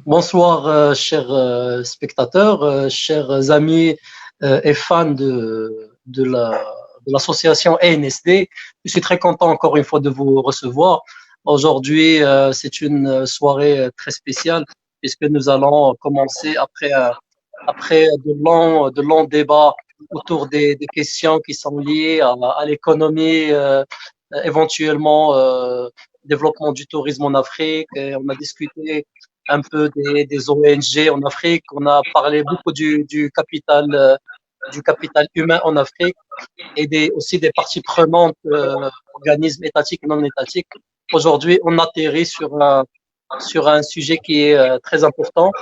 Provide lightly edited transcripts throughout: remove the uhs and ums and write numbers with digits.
Bonsoir, chers spectateurs, chers amis et fans de l'association ANSD. Je suis très content encore une fois de vous recevoir. Aujourd'hui, c'est une soirée très spéciale puisque nous allons commencer après de longs débats autour des questions qui sont liées à l'économie, éventuellement développement du tourisme en Afrique. Et on a discuté un peu des ONG en Afrique. On a parlé beaucoup du capital humain en Afrique et aussi des parties prenantes, organismes étatiques et non étatiques. Aujourd'hui, on atterrit sur un sujet qui est très important.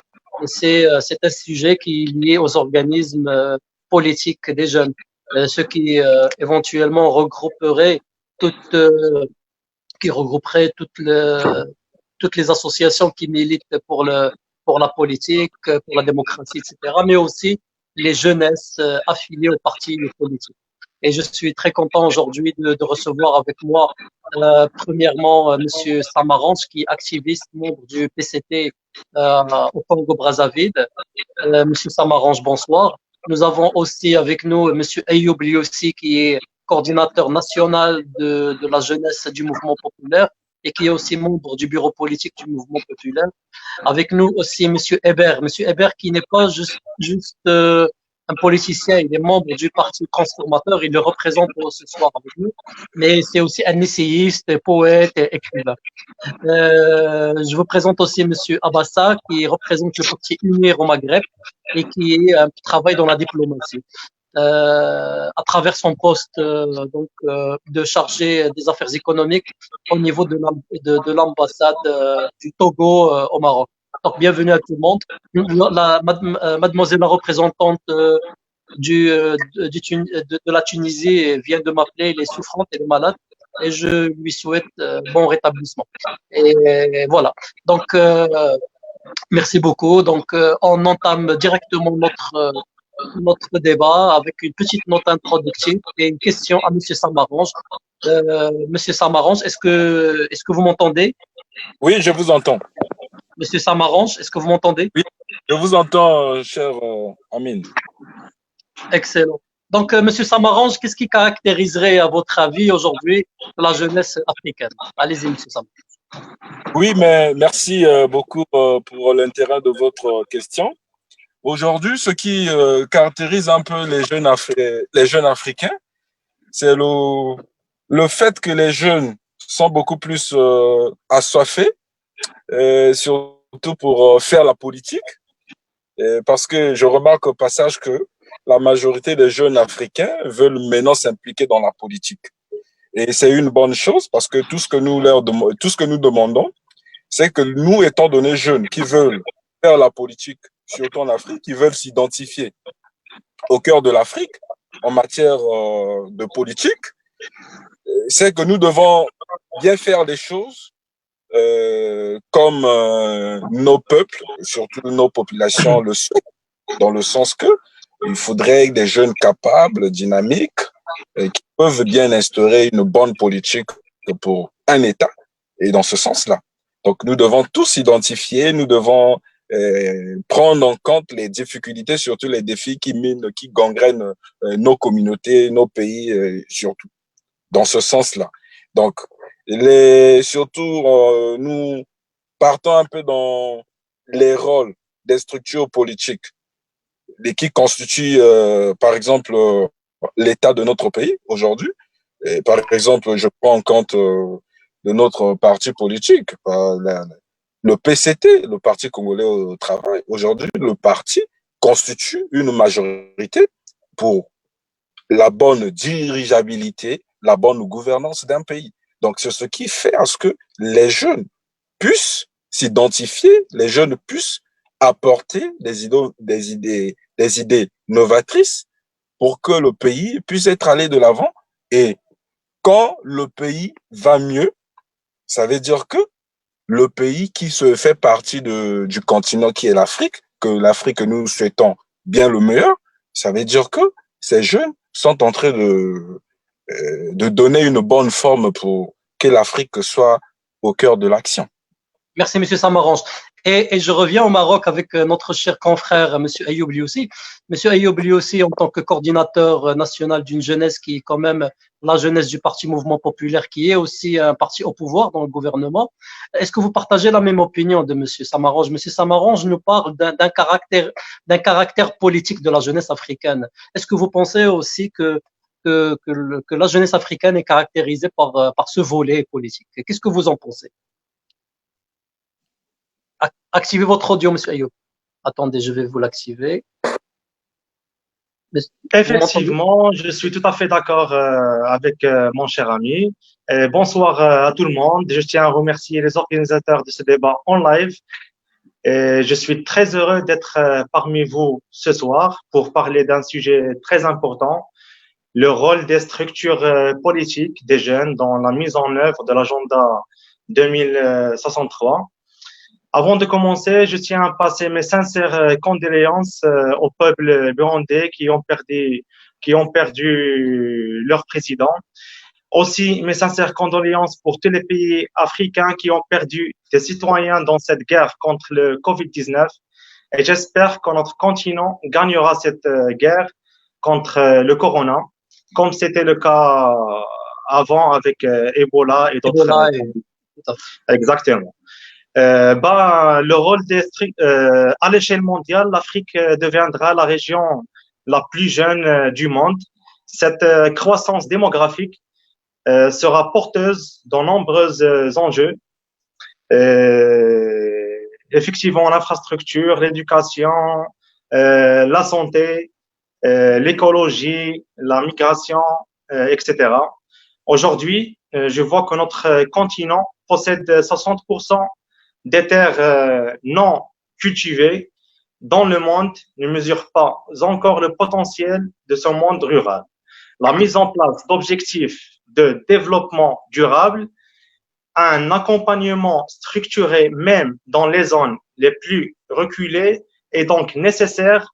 Et c'est un sujet qui est lié aux organismes politiques des jeunes, ce qui éventuellement toutes, euh, regrouperait toutes les associations qui militent pour la politique, pour la démocratie, etc., mais aussi les jeunesses affiliées aux partis politiques. Et je suis très content aujourd'hui de recevoir avec moi, premièrement, Monsieur Samaranch, qui est activiste, membre du PCT au Congo-Brazzaville. Monsieur Samaranch, bonsoir. Nous avons aussi avec nous Monsieur Ayoub Liossi, qui est coordinateur national de la jeunesse du mouvement populaire et qui est aussi membre du bureau politique du mouvement populaire. Avec nous aussi Monsieur Hébert. Monsieur Hébert qui n'est pas juste un politicien, il est membre du Parti transformateur, il le représente ce soir avec nous, mais c'est aussi un essayiste, poète et écrivain. Je vous présente aussi Monsieur Abassa, qui représente le parti UNIR au Maghreb et qui travaille dans la diplomatie. À travers son poste de chargé des affaires économiques au niveau de l'ambassade du Togo au Maroc. Donc, bienvenue à tout le monde. Mademoiselle la représentante de la Tunisie vient de m'appeler, elle est souffrante, elle est malade et je lui souhaite bon rétablissement. Et voilà. Donc, merci beaucoup. Donc, on entame directement notre débat avec une petite note introductive et une question à Monsieur Samarange. Monsieur Samarange, est-ce que vous m'entendez? Oui, je vous entends. Monsieur Samarange, est-ce que vous m'entendez? Oui, je vous entends, cher Amine. Excellent. Donc, Monsieur Samarange, qu'est-ce qui caractériserait, à votre avis, aujourd'hui, la jeunesse africaine? Allez-y, Monsieur Samarange. Oui, mais merci beaucoup pour l'intérêt de votre question. Aujourd'hui, ce qui caractérise un peu les jeunes Africains, c'est le fait que les jeunes sont beaucoup plus assoiffés, surtout pour faire la politique, parce que je remarque au passage que la majorité des jeunes Africains veulent maintenant s'impliquer dans la politique. Et c'est une bonne chose parce que tout ce que nous demandons, c'est que nous, étant donné jeunes qui veulent faire la politique, surtout en Afrique, qui veulent s'identifier au cœur de l'Afrique en matière de politique, c'est que nous devons bien faire les choses comme nos peuples, surtout nos populations le souhaitent, dans le sens que il faudrait des jeunes capables, dynamiques, qui peuvent bien instaurer une bonne politique pour un État. Et dans ce sens-là. Donc, nous devons tous identifier, nous devons prendre en compte les difficultés, surtout les défis qui minent, qui gangrènent nos communautés, nos pays, surtout. Dans ce sens-là. Donc, surtout, nous partons un peu dans les rôles des structures politiques et qui constituent, par exemple, l'état de notre pays aujourd'hui. Et par exemple, je prends en compte de notre parti politique, le PCT, le Parti congolais au travail. Aujourd'hui, le parti constitue une majorité pour la bonne dirigeabilité, la bonne gouvernance d'un pays. Donc, c'est ce qui fait à ce que les jeunes puissent s'identifier, les jeunes puissent apporter des idées novatrices pour que le pays puisse être allé de l'avant. Et quand le pays va mieux, ça veut dire que le pays qui se fait partie du continent qui est l'Afrique, que l'Afrique que nous souhaitons bien le meilleur, ça veut dire que ces jeunes sont en train de donner une bonne forme pour que l'Afrique soit au cœur de l'action. Merci, Monsieur Samarange. Et je reviens au Maroc avec notre cher confrère, Monsieur Ayoub Liossi. Monsieur Ayoub Liossi, en tant que coordinateur national d'une jeunesse qui est quand même la jeunesse du Parti Mouvement Populaire, qui est aussi un parti au pouvoir dans le gouvernement. Est-ce que vous partagez la même opinion de Monsieur Samarange? Monsieur Samarange nous parle d'un caractère politique de la jeunesse africaine. Est-ce que vous pensez aussi que la jeunesse africaine est caractérisée par ce volet politique? Qu'est-ce que vous en pensez? Activez votre audio, Monsieur Ayoub. Attendez, je vais vous l'activer. Effectivement, je suis tout à fait d'accord avec mon cher ami. Et bonsoir à tout le monde. Je tiens à remercier les organisateurs de ce débat en live. Et je suis très heureux d'être parmi vous ce soir pour parler d'un sujet très important, le rôle des structures politiques des jeunes dans la mise en œuvre de l'agenda 2063. Avant de commencer, je tiens à passer mes sincères condoléances au peuple burundais qui ont perdu leur président. Aussi, mes sincères condoléances pour tous les pays africains qui ont perdu des citoyens dans cette guerre contre le Covid-19. Et j'espère que notre continent gagnera cette guerre contre le corona, comme c'était le cas avant avec Ebola et d'autres. Exactement. Le rôle à l'échelle mondiale, l'Afrique deviendra la région la plus jeune du monde. Cette croissance démographique sera porteuse de nombreux enjeux. Effectivement, l'infrastructure, l'éducation, la santé, l'écologie, la migration, etc. Aujourd'hui, je vois que notre continent possède 60% des terres non cultivées dont le monde ne mesure pas encore le potentiel de ce monde rural. La mise en place d'objectifs de développement durable, un accompagnement structuré même dans les zones les plus reculées est donc nécessaire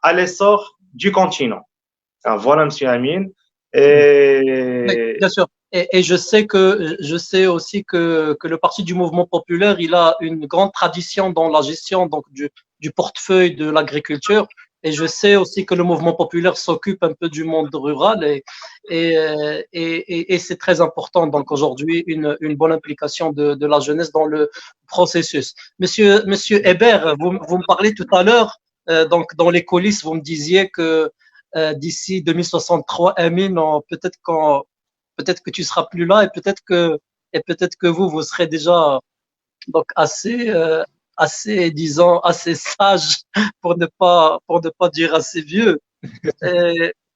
à l'essor du continent. Alors, voilà, Monsieur Amin. Oui, bien sûr. Et je sais aussi que le Parti du Mouvement Populaire, il a une grande tradition dans la gestion donc du portefeuille de l'agriculture. Et je sais aussi que le Mouvement Populaire s'occupe un peu du monde rural et c'est très important. Donc aujourd'hui, une bonne implication de la jeunesse dans le processus. Monsieur Hébert, vous me parlez tout à l'heure, donc dans les coulisses, vous me disiez que d'ici 2063, Amine, peut-être que tu seras plus là et peut-être que vous serez déjà donc disons, assez sage pour ne pas dire assez vieux.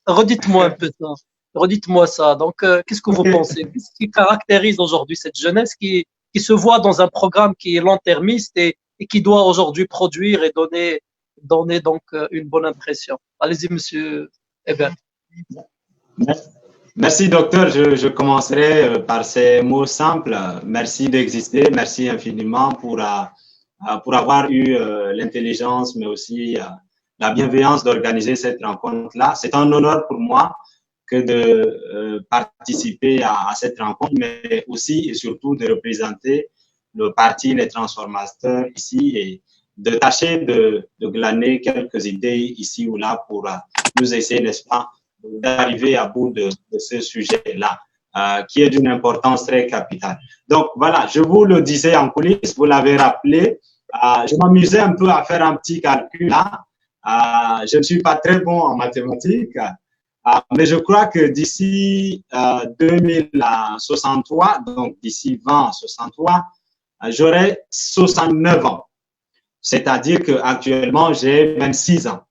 Redites-moi un peu ça. Redites-moi ça. Donc, qu'est-ce que vous pensez? Qu'est-ce qui caractérise aujourd'hui cette jeunesse qui se voit dans un programme qui est long-termiste et qui doit aujourd'hui produire et donner donc une bonne impression? Allez-y, monsieur Hébert. Merci, docteur. Je commencerai par ces mots simples. Merci d'exister. Merci infiniment pour avoir eu l'intelligence, mais aussi la bienveillance d'organiser cette rencontre-là. C'est un honneur pour moi que de participer à cette rencontre, mais aussi et surtout de représenter le parti Les Transformateurs ici et de tâcher de glaner quelques idées ici ou là pour nous essayer, n'est-ce pas, d'arriver à bout de ce sujet-là, qui est d'une importance très capitale. Donc voilà, je vous le disais en coulisses, vous l'avez rappelé, je m'amusais un peu à faire un petit calcul là. Je ne suis pas très bon en mathématiques, mais je crois que d'ici 2063, donc d'ici 2063, j'aurai 69 ans. C'est-à-dire qu'actuellement, j'ai 26 ans.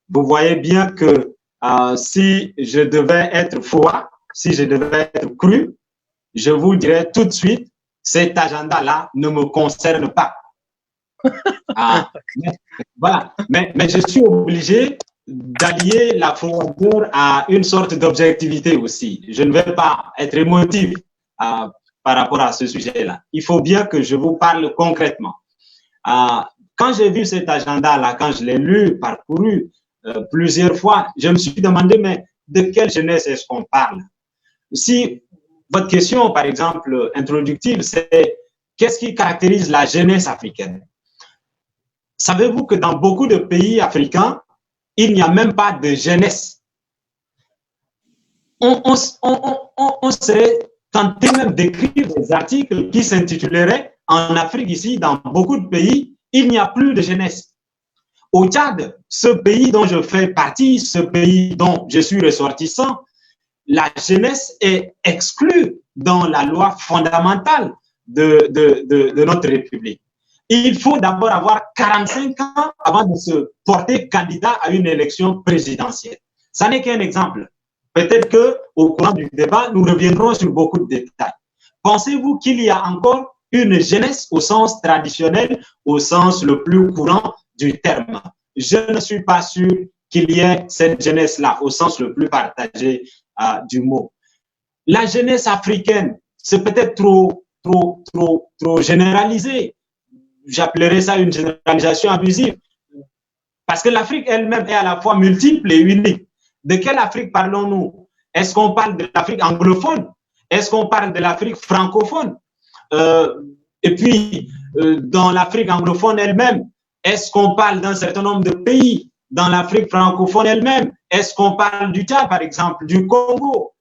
Vous voyez bien que si je devais être froid, si je devais être cru, je vous dirais tout de suite, cet agenda-là ne me concerne pas. Voilà. Mais je suis obligé d'allier la froideur à une sorte d'objectivité aussi. Je ne vais pas être émotif par rapport à ce sujet-là. Il faut bien que je vous parle concrètement. Quand j'ai vu cet agenda-là, quand je l'ai lu, parcouru plusieurs fois, je me suis demandé, mais de quelle jeunesse est-ce qu'on parle? Si votre question, par exemple, introductive, c'est qu'est-ce qui caractérise la jeunesse africaine? savez-vous que dans beaucoup de pays africains, il n'y a même pas de jeunesse? On serait tenté même d'écrire des articles qui s'intituleraient « En Afrique, ici, dans beaucoup de pays, il n'y a plus de jeunesse ». Au Tchad, ce pays dont je fais partie, ce pays dont je suis ressortissant, la jeunesse est exclue dans la loi fondamentale de notre République. Il faut d'abord avoir 45 ans avant de se porter candidat à une élection présidentielle. Ça n'est qu'un exemple. Peut-être qu'au cours du débat, nous reviendrons sur beaucoup de détails. Pensez-vous qu'il y a encore une jeunesse au sens traditionnel, au sens le plus courant du terme? Je ne suis pas sûr qu'il y ait cette jeunesse-là, au sens le plus partagé du mot. La jeunesse africaine, c'est peut-être trop généralisé. J'appellerais ça une généralisation abusive. Parce que l'Afrique elle-même est à la fois multiple et unique. De quelle Afrique parlons-nous? Est-ce qu'on parle de l'Afrique anglophone? Est-ce qu'on parle de l'Afrique francophone? Et puis, dans l'Afrique anglophone elle-même, est-ce qu'on parle d'un certain nombre de pays? Dans l'Afrique francophone elle-même, est-ce qu'on parle du Tchad, par exemple, du Congo?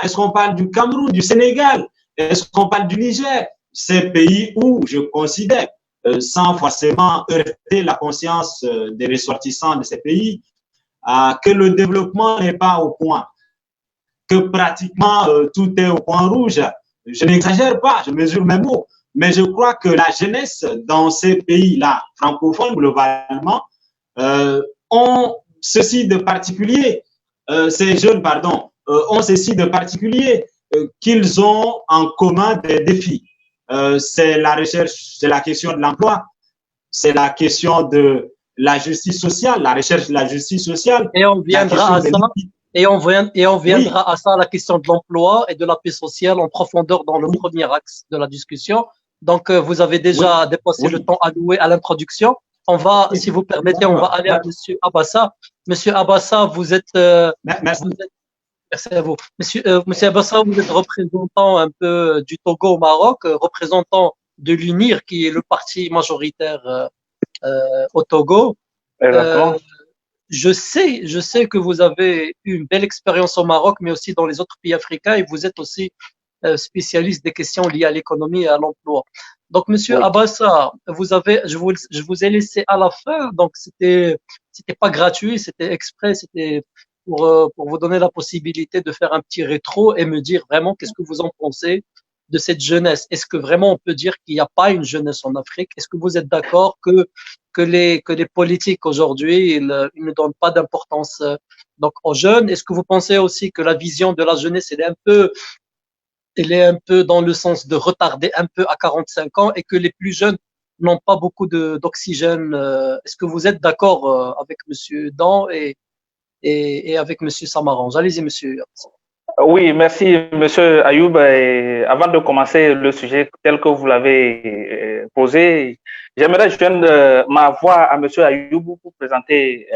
Est-ce qu'on parle du Cameroun, du Sénégal? Est-ce qu'on parle du Niger? Ces pays où je considère, sans forcément heurter la conscience des ressortissants de ces pays, que le développement n'est pas au point, que pratiquement tout est au point rouge. Je n'exagère pas, je mesure mes mots, mais je crois que la jeunesse dans ces pays-là, francophones globalement, ont ceci de particulier, ces jeunes, pardon, ont ceci de particulier qu'ils ont en commun des défis. C'est la recherche, c'est la question de l'emploi, c'est la question de la justice sociale, la recherche de la justice sociale. Et on viendra à ça. Et on viendra à ça, la question de l'emploi et de la paix sociale en profondeur dans le premier axe de la discussion. Donc, vous avez déjà dépassé le temps alloué à l'introduction. On va, si vous permettez, on va aller à Monsieur Abassa. Monsieur Abassa, vous êtes, merci. Merci à vous. Monsieur Abassa, vous êtes représentant un peu du Togo au Maroc, représentant de l'UNIR, qui est le parti majoritaire au Togo. Je sais que vous avez eu une belle expérience au Maroc, mais aussi dans les autres pays africains, et vous êtes aussi spécialiste des questions liées à l'économie et à l'emploi. Donc, Monsieur Abassa, je vous ai laissé à la fin, donc c'était pas gratuit, c'était exprès, c'était pour vous donner la possibilité de faire un petit rétro et me dire vraiment qu'est-ce que vous en pensez de cette jeunesse. Est-ce que vraiment on peut dire qu'il n'y a pas une jeunesse en Afrique? Est-ce que vous êtes d'accord que les politiques aujourd'hui, ils ne donnent pas d'importance donc aux jeunes? Est-ce que vous pensez aussi que la vision de la jeunesse, elle est un peu dans le sens de retarder un peu à 45 ans et que les plus jeunes n'ont pas beaucoup d'oxygène? Est-ce que vous êtes d'accord avec Monsieur Dan et avec Monsieur Samaranch? Allez-y, Monsieur. Oui, merci, Monsieur Ayoub. Et avant de commencer le sujet tel que vous l'avez posé, j'aimerais joindre ma voix à Monsieur Ayoub pour présenter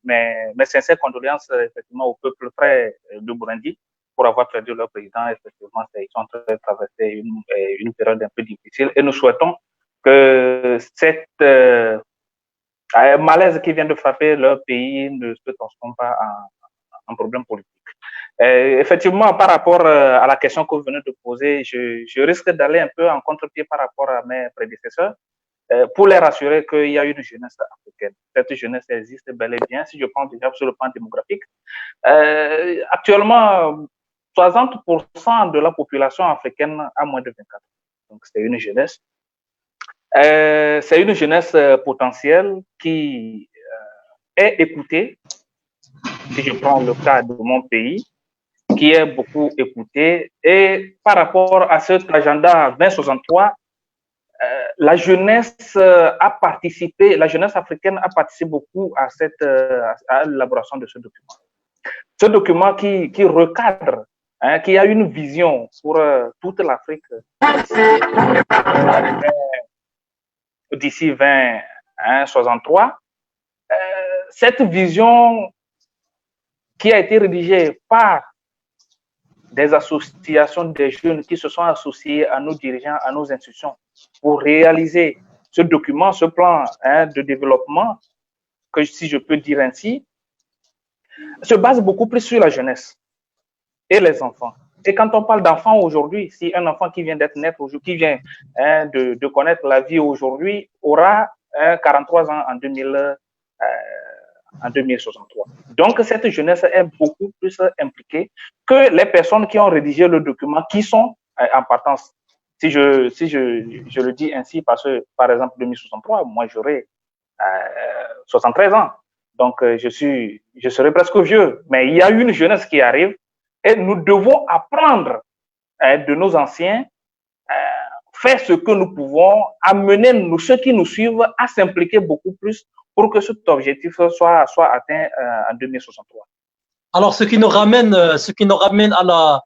mes sincères condoléances effectivement au peuple frère de Burundi pour avoir perdu leur président. Effectivement, ils sont en train de traverser une période un peu difficile et nous souhaitons que cette malaise qui vient de frapper leur pays ne se transforme pas en problème politique. Effectivement, par rapport à la question que vous venez de poser, je risque d'aller un peu en contre-pied par rapport à mes prédécesseurs pour les rassurer qu'il y a une jeunesse africaine. Cette jeunesse existe bel et bien. Si je prends déjà sur le plan démographique, actuellement, 60% de la population africaine a moins de 24 ans. Donc, c'est une jeunesse. C'est une jeunesse potentielle qui est écoutée. Si je prends le cas de mon pays, qui est beaucoup écouté. Et par rapport à cet agenda 2063, la jeunesse a participé, la jeunesse africaine a participé beaucoup à l'élaboration de ce document. Ce document qui recadre, qui a une vision pour toute l'Afrique d'ici 2063. Cette vision qui a été rédigée par des associations des jeunes qui se sont associés à nos dirigeants, à nos institutions, pour réaliser ce document, ce plan de développement, que si je peux dire ainsi, se base beaucoup plus sur la jeunesse et les enfants. Et quand on parle d'enfants aujourd'hui, si un enfant qui vient d'être naître aujourd'hui, qui vient de connaître la vie aujourd'hui, aura 43 ans en 2063. Donc, cette jeunesse est beaucoup plus impliquée que les personnes qui ont rédigé le document, qui sont en partance. Si je le dis ainsi, parce que, par exemple, 2063, moi, j'aurai 73 ans. Donc, je serai presque vieux. Mais il y a une jeunesse qui arrive et nous devons apprendre de nos anciens, faire ce que nous pouvons, amener ceux qui nous suivent à s'impliquer beaucoup plus pour que cet objectif soit atteint en 2063. Alors, ce qui nous ramène à la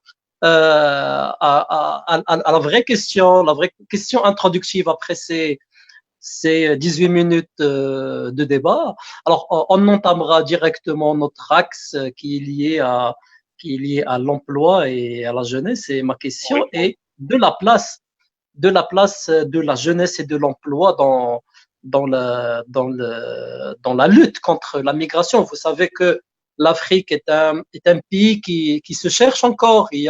vraie question introductive après ces 18 minutes de débat. Alors, on entamera directement notre axe qui est lié à l'emploi et à la jeunesse. Et ma question est de la place de la jeunesse et de l'emploi dans la lutte contre la migration. Vous savez que l'Afrique est un pays qui se cherche encore. Il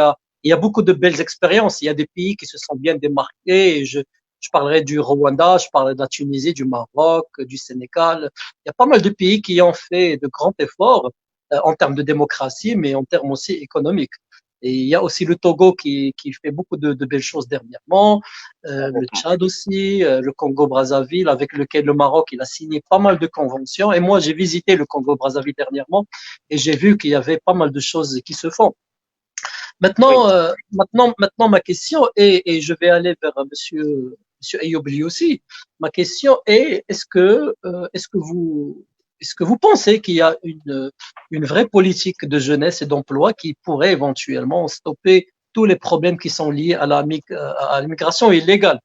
y a beaucoup de belles expériences. Il y a des pays qui se sont bien démarqués. Et je parlerai du Rwanda, je parlerai de la Tunisie, du Maroc, du Sénégal. Il y a pas mal de pays qui ont fait de grands efforts en termes de démocratie, mais en termes aussi économiques. Et il y a aussi le Togo qui fait beaucoup de belles choses dernièrement, le Tchad aussi, le Congo-Brazzaville avec lequel le Maroc il a signé pas mal de conventions. Et moi j'ai visité le Congo-Brazzaville dernièrement et j'ai vu qu'il y avait pas mal de choses qui se font. Maintenant, maintenant ma question est, et je vais aller vers Monsieur Ayoub aussi. Ma question est, est-ce que vous pensez qu'il y a une vraie politique de jeunesse et d'emploi qui pourrait éventuellement stopper tous les problèmes qui sont liés à l'immigration illégale?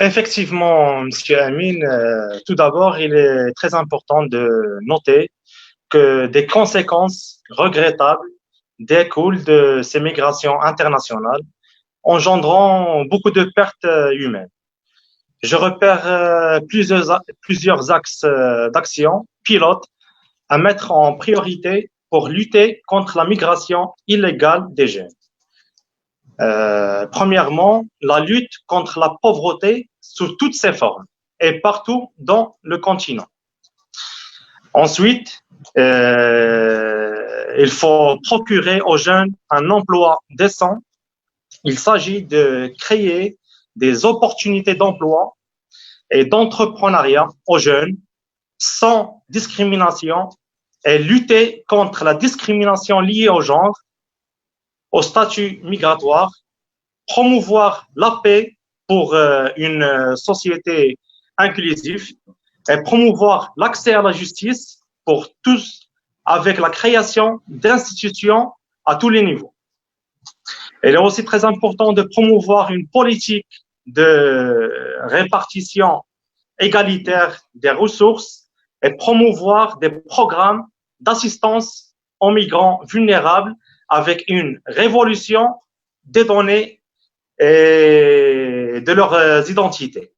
Effectivement, Monsieur Amin, tout d'abord, il est très important de noter que des conséquences regrettables découlent de ces migrations internationales, engendrant beaucoup de pertes humaines. Je repère plusieurs axes d'action pilotes à mettre en priorité pour lutter contre la migration illégale des jeunes. Premièrement, la lutte contre la pauvreté sous toutes ses formes et partout dans le continent. Ensuite, il faut procurer aux jeunes un emploi décent. Il s'agit de créer des opportunités d'emploi et d'entrepreneuriat aux jeunes sans discrimination et lutter contre la discrimination liée au genre, au statut migratoire, promouvoir la paix pour une société inclusive et promouvoir l'accès à la justice pour tous avec la création d'institutions à tous les niveaux. Il est aussi très important de promouvoir une politique de répartition égalitaire des ressources et promouvoir des programmes d'assistance aux migrants vulnérables avec une révolution des données et de leurs identités.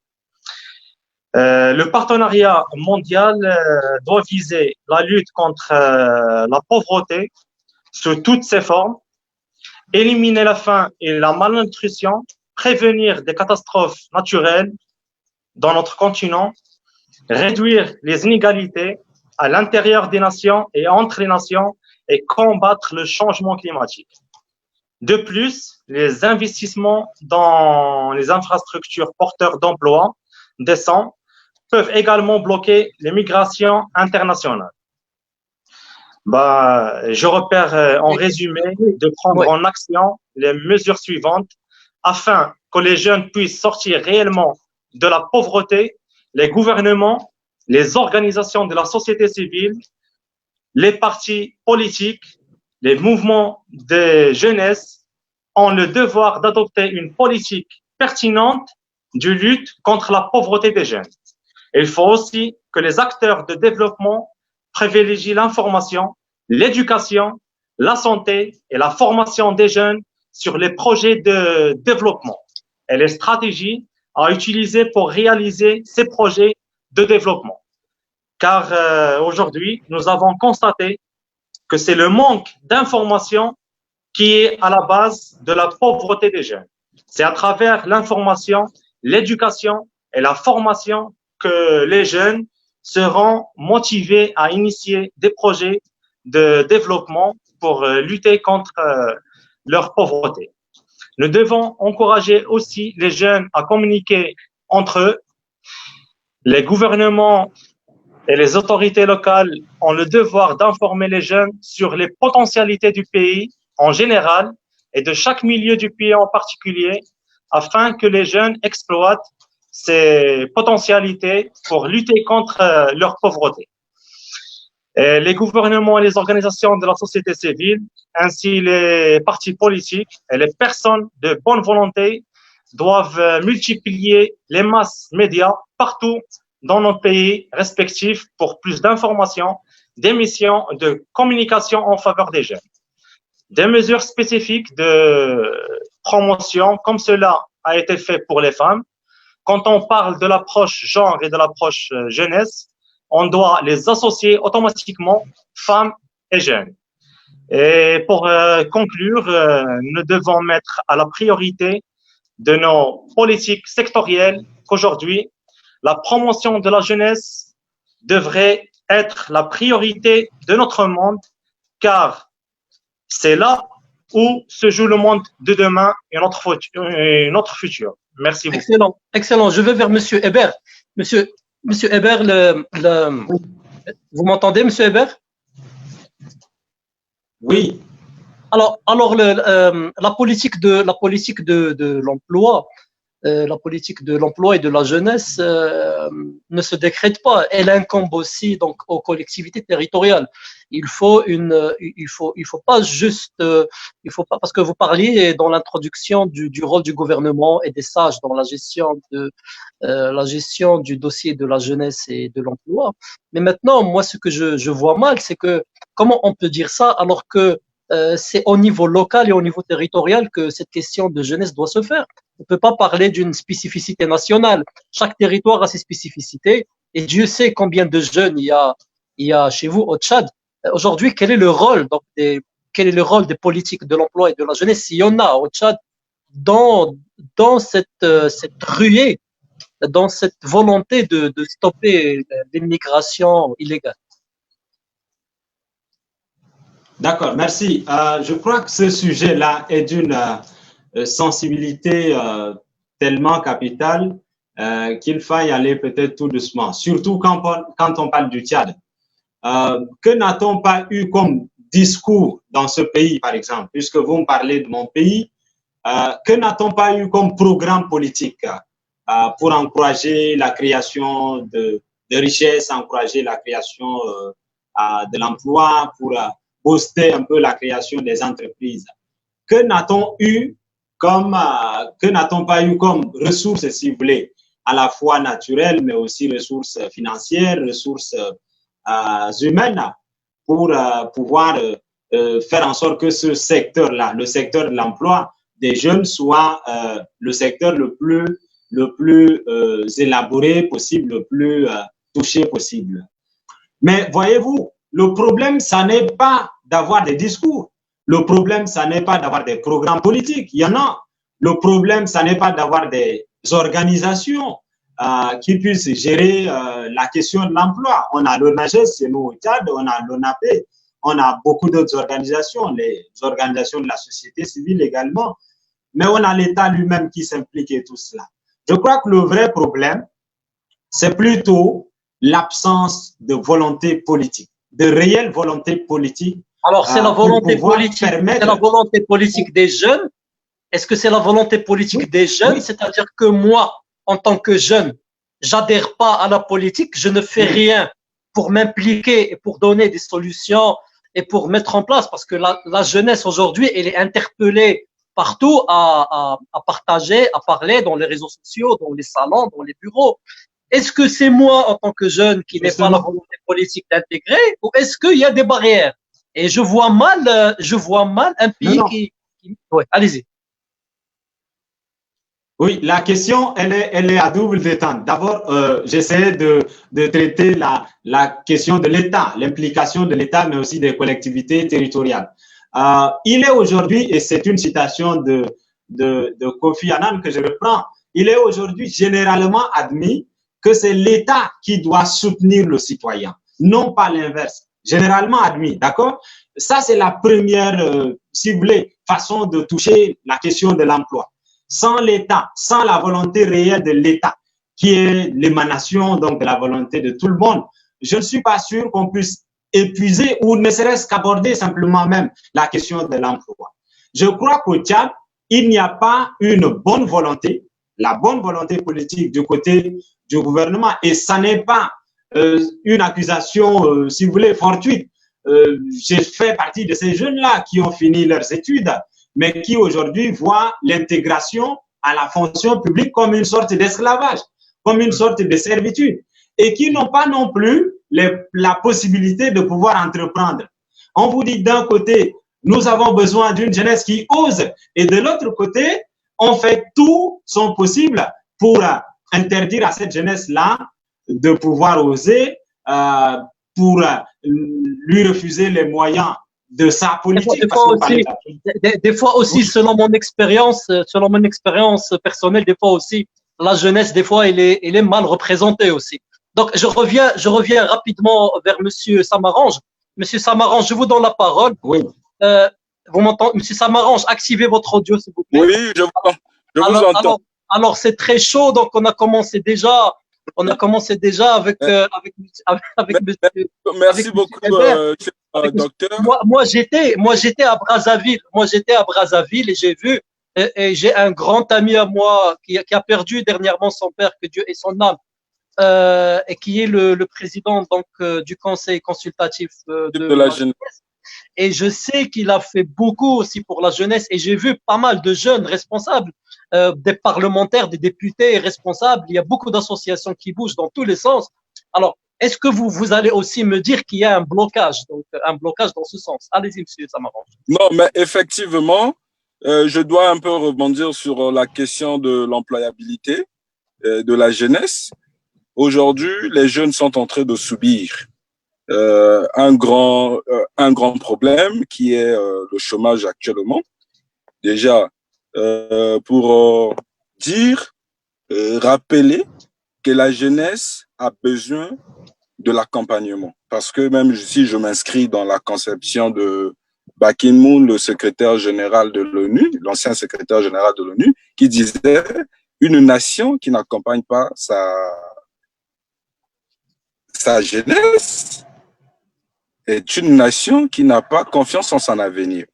Le partenariat mondial doit viser la lutte contre la pauvreté sous toutes ses formes, éliminer la faim et la malnutrition, prévenir des catastrophes naturelles dans notre continent, réduire les inégalités à l'intérieur des nations et entre les nations et combattre le changement climatique. De plus, les investissements dans les infrastructures porteurs d'emplois décents peuvent également bloquer les migrations internationales. Je repère en résumé de prendre en action les mesures suivantes afin que les jeunes puissent sortir réellement de la pauvreté. Les gouvernements, les organisations de la société civile, les partis politiques, les mouvements de jeunesse ont le devoir d'adopter une politique pertinente de lutte contre la pauvreté des jeunes. Il faut aussi que les acteurs de développement privilégient l'information, l'éducation, la santé et la formation des jeunes sur les projets de développement et les stratégies à utiliser pour réaliser ces projets de développement. Car aujourd'hui, nous avons constaté que c'est le manque d'information qui est à la base de la pauvreté des jeunes. C'est à travers l'information, l'éducation et la formation que les jeunes seront motivés à initier des projets de développement pour lutter contre leur pauvreté. Nous devons encourager aussi les jeunes à communiquer entre eux. Les gouvernements et les autorités locales ont le devoir d'informer les jeunes sur les potentialités du pays en général et de chaque milieu du pays en particulier, afin que les jeunes exploitent ces potentialités pour lutter contre leur pauvreté. Et les gouvernements et les organisations de la société civile, ainsi les partis politiques et les personnes de bonne volonté doivent multiplier les masses médias partout dans nos pays respectifs pour plus d'informations, d'émissions, de communication en faveur des jeunes. Des mesures spécifiques de promotion, comme cela a été fait pour les femmes. Quand on parle de l'approche genre et de l'approche jeunesse, on doit les associer automatiquement femmes et jeunes. Et pour conclure, nous devons mettre à la priorité de nos politiques sectorielles qu'aujourd'hui, la promotion de la jeunesse devrait être la priorité de notre monde, car c'est là où se joue le monde de demain et notre futur. Merci beaucoup. Excellent, excellent. Je vais vers Monsieur Hébert. Monsieur Hébert, vous m'entendez, Monsieur Hébert? Oui. Alors la politique de l'emploi, la politique de l'emploi et de la jeunesse ne se décrète pas. Elle incombe aussi donc aux collectivités territoriales. Il faut pas juste, parce que vous parliez dans l'introduction du rôle du gouvernement et des sages dans la gestion du dossier de la jeunesse et de l'emploi. Mais maintenant, moi, ce que je vois mal, c'est que comment on peut dire ça alors que c'est au niveau local et au niveau territorial que cette question de jeunesse doit se faire. On ne peut pas parler d'une spécificité nationale. Chaque territoire a ses spécificités et Dieu sait combien de jeunes il y a chez vous au Tchad. Aujourd'hui, quel est le rôle des politiques de l'emploi et de la jeunesse, s'il y en a au Tchad, dans cette ruée, dans cette volonté de stopper l'immigration illégale? D'accord, merci. Je crois que ce sujet-là est d'une sensibilité tellement capitale qu'il faille aller peut-être tout doucement, surtout quand on parle du Tchad. Que n'a-t-on pas eu comme discours dans ce pays, par exemple, puisque vous me parlez de mon pays, que n'a-t-on pas eu comme programme politique pour encourager la création de richesses, encourager la création de l'emploi, pour booster un peu la création des entreprises? Que n'a-t-on pas eu comme ressources, si vous voulez, à la fois naturelles, mais aussi ressources financières, ressources humaines, pour pouvoir faire en sorte que ce secteur-là, le secteur de l'emploi des jeunes, soit le secteur le plus élaboré possible, le plus touché possible. Mais voyez-vous, le problème, ça n'est pas d'avoir des discours. Le problème, ça n'est pas d'avoir des programmes politiques. Il y en a. Le problème, ça n'est pas d'avoir des organisations qui puissent gérer la question de l'emploi. On a l'ONAGES chez nous au Tchad, on a l'ONAPE, on a beaucoup d'autres organisations, les organisations de la société civile également. Mais on a l'État lui-même qui s'implique et tout cela. Je crois que le vrai problème, c'est plutôt l'absence de volonté politique, de réelle volonté politique. Alors, c'est la volonté politique, c'est la volonté politique des jeunes. Est-ce que c'est la volonté politique des jeunes? Oui. C'est-à-dire que moi, en tant que jeune, j'adhère pas à la politique, je ne fais rien pour m'impliquer et pour donner des solutions et pour mettre en place, parce que la jeunesse aujourd'hui, elle est interpellée partout à partager, à parler dans les réseaux sociaux, dans les salons, dans les bureaux. Est-ce que c'est moi, en tant que jeune, qui n'ai pas la volonté politique d'intégrer, ou est-ce qu'il y a des barrières? Et je vois mal un pays qui... Ouais, allez-y. Oui, la question, elle est à double détente. D'abord, j'essaie de traiter la question de l'État, l'implication de l'État, mais aussi des collectivités territoriales. Il est aujourd'hui, et c'est une citation de Kofi Annan que je reprends, il est aujourd'hui généralement admis que c'est l'État qui doit soutenir le citoyen, non pas l'inverse. Généralement admis, d'accord? Ça, c'est la première, si vous voulez, façon de toucher la question de l'emploi. Sans l'État, sans la volonté réelle de l'État, qui est l'émanation donc de la volonté de tout le monde, je ne suis pas sûr qu'on puisse épuiser ou ne serait-ce qu'aborder simplement même la question de l'emploi. Je crois qu'au Tchad, il n'y a pas une bonne volonté, la bonne volonté politique du côté du gouvernement, et ça n'est pas une accusation, si vous voulez, fortuite. J'ai fait partie de ces jeunes-là qui ont fini leurs études, mais qui aujourd'hui voient l'intégration à la fonction publique comme une sorte d'esclavage, comme une sorte de servitude, et qui n'ont pas non plus la possibilité de pouvoir entreprendre. On vous dit d'un côté, nous avons besoin d'une jeunesse qui ose, et de l'autre côté, on fait tout son possible pour interdire à cette jeunesse-là de pouvoir oser, pour lui refuser les moyens de sa politique. Des fois aussi, selon mon expérience personnelle, des fois aussi, la jeunesse, des fois, elle est mal représentée aussi. Donc, je reviens rapidement vers Monsieur Samarange. Monsieur Samarange, je vous donne la parole. Oui. Vous m'entendez, Monsieur Samarange, activez votre audio, s'il vous plaît. Oui, je vous entends. Alors, c'est très chaud, donc on a commencé déjà avec monsieur. Merci beaucoup, docteur. Moi, j'étais à Brazzaville. Et j'ai vu, et j'ai un grand ami à moi qui a perdu dernièrement son père, que Dieu ait son âme, et qui est le président donc du conseil consultatif de la jeunesse. Et je sais qu'il a fait beaucoup aussi pour la jeunesse. Et j'ai vu pas mal de jeunes responsables, des parlementaires, des députés responsables. Il y a beaucoup d'associations qui bougent dans tous les sens. Alors, est-ce que vous allez aussi me dire qu'il y a un blocage dans ce sens? Allez-y, monsieur Samarange. Non, mais effectivement, je dois un peu rebondir sur la question de l'employabilité de la jeunesse. Aujourd'hui, les jeunes sont en train de subir un grand problème qui est le chômage actuellement. Déjà, pour rappeler que la jeunesse a besoin de l'accompagnement. Parce que même si je m'inscris dans la conception de Ban Ki-moon, le secrétaire général de l'ONU, l'ancien secrétaire général de l'ONU, qui disait une nation qui n'accompagne pas sa jeunesse est une nation qui n'a pas confiance en son avenir.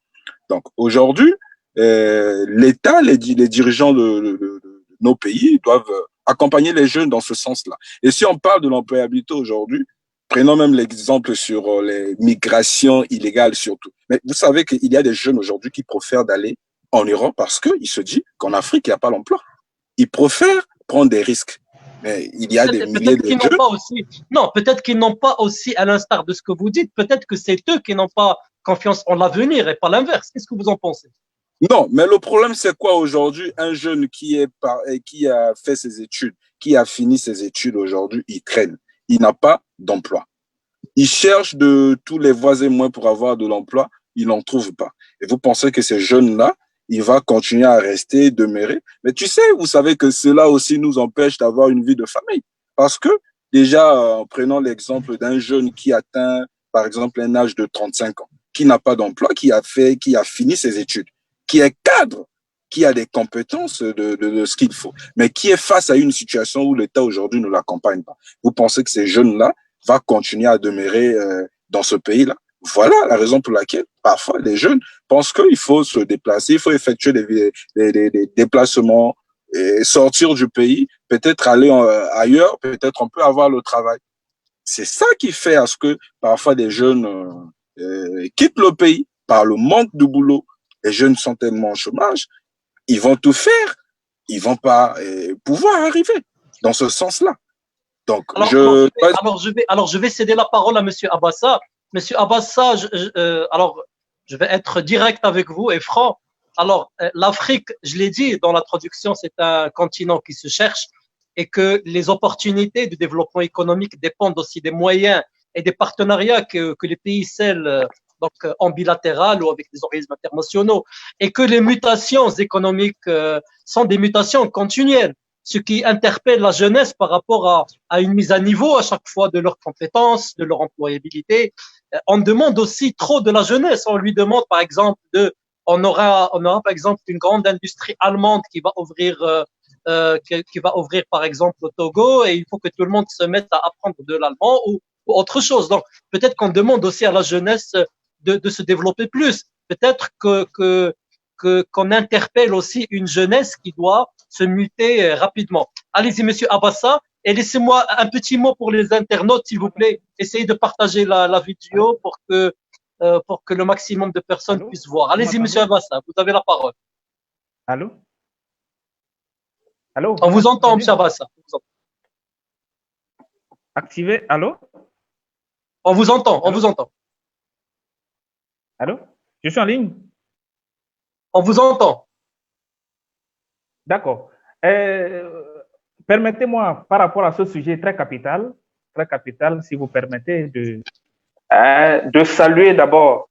Donc aujourd'hui, l'État, les dirigeants de nos pays doivent accompagner les jeunes dans ce sens-là. Et si on parle de l'employabilité aujourd'hui, prenons même l'exemple sur les migrations illégales surtout. Mais vous savez qu'il y a des jeunes aujourd'hui qui préfèrent d'aller en Europe parce qu'ils se disent qu'en Afrique, il n'y a pas l'emploi. Ils préfèrent prendre des risques. Mais il y a des milliers de jeunes. Non, peut-être qu'ils n'ont pas aussi, à l'instar de ce que vous dites, peut-être que c'est eux qui n'ont pas confiance en l'avenir et pas l'inverse. Qu'est-ce que vous en pensez? Non, mais le problème, c'est quoi aujourd'hui? Un jeune qui a fait ses études, qui a fini ses études aujourd'hui, il traîne. Il n'a pas d'emploi. Il cherche de tous les voies et moyens pour avoir de l'emploi. Il n'en trouve pas. Et vous pensez que ces jeunes-là, il va continuer à rester, demeurer. Mais vous savez que cela aussi nous empêche d'avoir une vie de famille. Parce que déjà, en prenant l'exemple d'un jeune qui atteint, par exemple, un âge de 35 ans, qui n'a pas d'emploi, qui a fini ses études, qui est cadre, qui a des compétences de ce qu'il faut, mais qui est face à une situation où l'État aujourd'hui ne l'accompagne pas. Vous pensez que ces jeunes-là vont continuer à demeurer dans ce pays-là? Voilà la raison pour laquelle, parfois, les jeunes pensent qu'il faut se déplacer, il faut effectuer des déplacements, et sortir du pays, peut-être aller ailleurs, peut-être on peut avoir le travail. C'est ça qui fait à ce que, parfois, des jeunes quittent le pays par le manque de boulot. Les jeunes sont tellement au chômage, ils vont tout faire, ils vont pas pouvoir arriver dans ce sens-là. Donc, je vais céder la parole à Monsieur Abassa. Monsieur Abassa, je vais être direct avec vous et franc. Alors, l'Afrique, je l'ai dit dans l'introduction, c'est un continent qui se cherche et que les opportunités de développement économique dépendent aussi des moyens et des partenariats que les pays scellent donc en bilatéral ou avec des organismes internationaux, et que les mutations économiques sont des mutations continuelles, ce qui interpelle la jeunesse par rapport à une mise à niveau à chaque fois de leurs compétences, de leur employabilité. On demande aussi trop de la jeunesse. On lui demande, par exemple, on aura par exemple une grande industrie allemande qui va ouvrir par exemple au Togo, et il faut que tout le monde se mette à apprendre de l'allemand ou autre chose. Donc peut-être qu'on demande aussi à la jeunesse de se développer plus. Peut-être qu'on interpelle aussi une jeunesse qui doit se muter rapidement. Allez-y, Monsieur Abassa, et laissez-moi un petit mot pour les internautes, s'il vous plaît. Essayez de partager la vidéo pour que le maximum de personnes Allô? puissent voir. Allez-y, Monsieur Abassa, vous avez la parole. Allô? Allô? On vous entend, Monsieur Abassa. Activez. Allô? On vous entend, on vous entend. Allô? Je suis en ligne. On vous entend. D'accord. Permettez-moi, par rapport à ce sujet très capital, si vous permettez, de saluer d'abord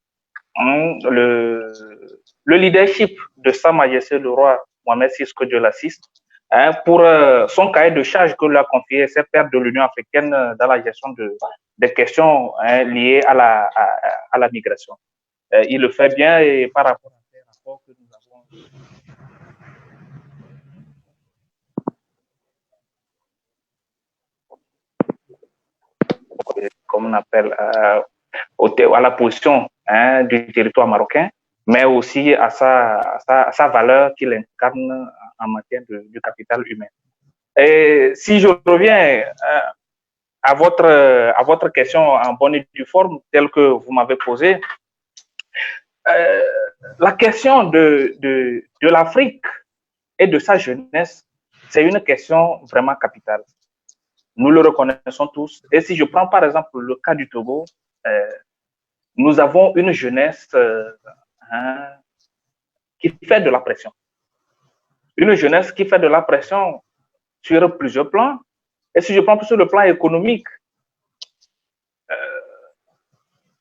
le leadership de Sa Majesté le roi Mohamed VI, que Dieu l'assiste, pour son cahier de charge que lui a confié ses pairs de l'Union africaine dans la gestion des questions liées à la migration. Il le fait bien, et par rapport à ces rapports que nous avons, comme on appelle, à la position du territoire marocain, mais aussi à sa valeur qu'il incarne en matière du capital humain. Et si je reviens à votre question en bonne et due forme, telle que vous m'avez posée, la question de l'Afrique et de sa jeunesse, c'est une question vraiment capitale. Nous le reconnaissons tous. Et si je prends par exemple le cas du Togo, nous avons une jeunesse qui fait de la pression. Une jeunesse qui fait de la pression sur plusieurs plans. Et si je prends sur le plan économique,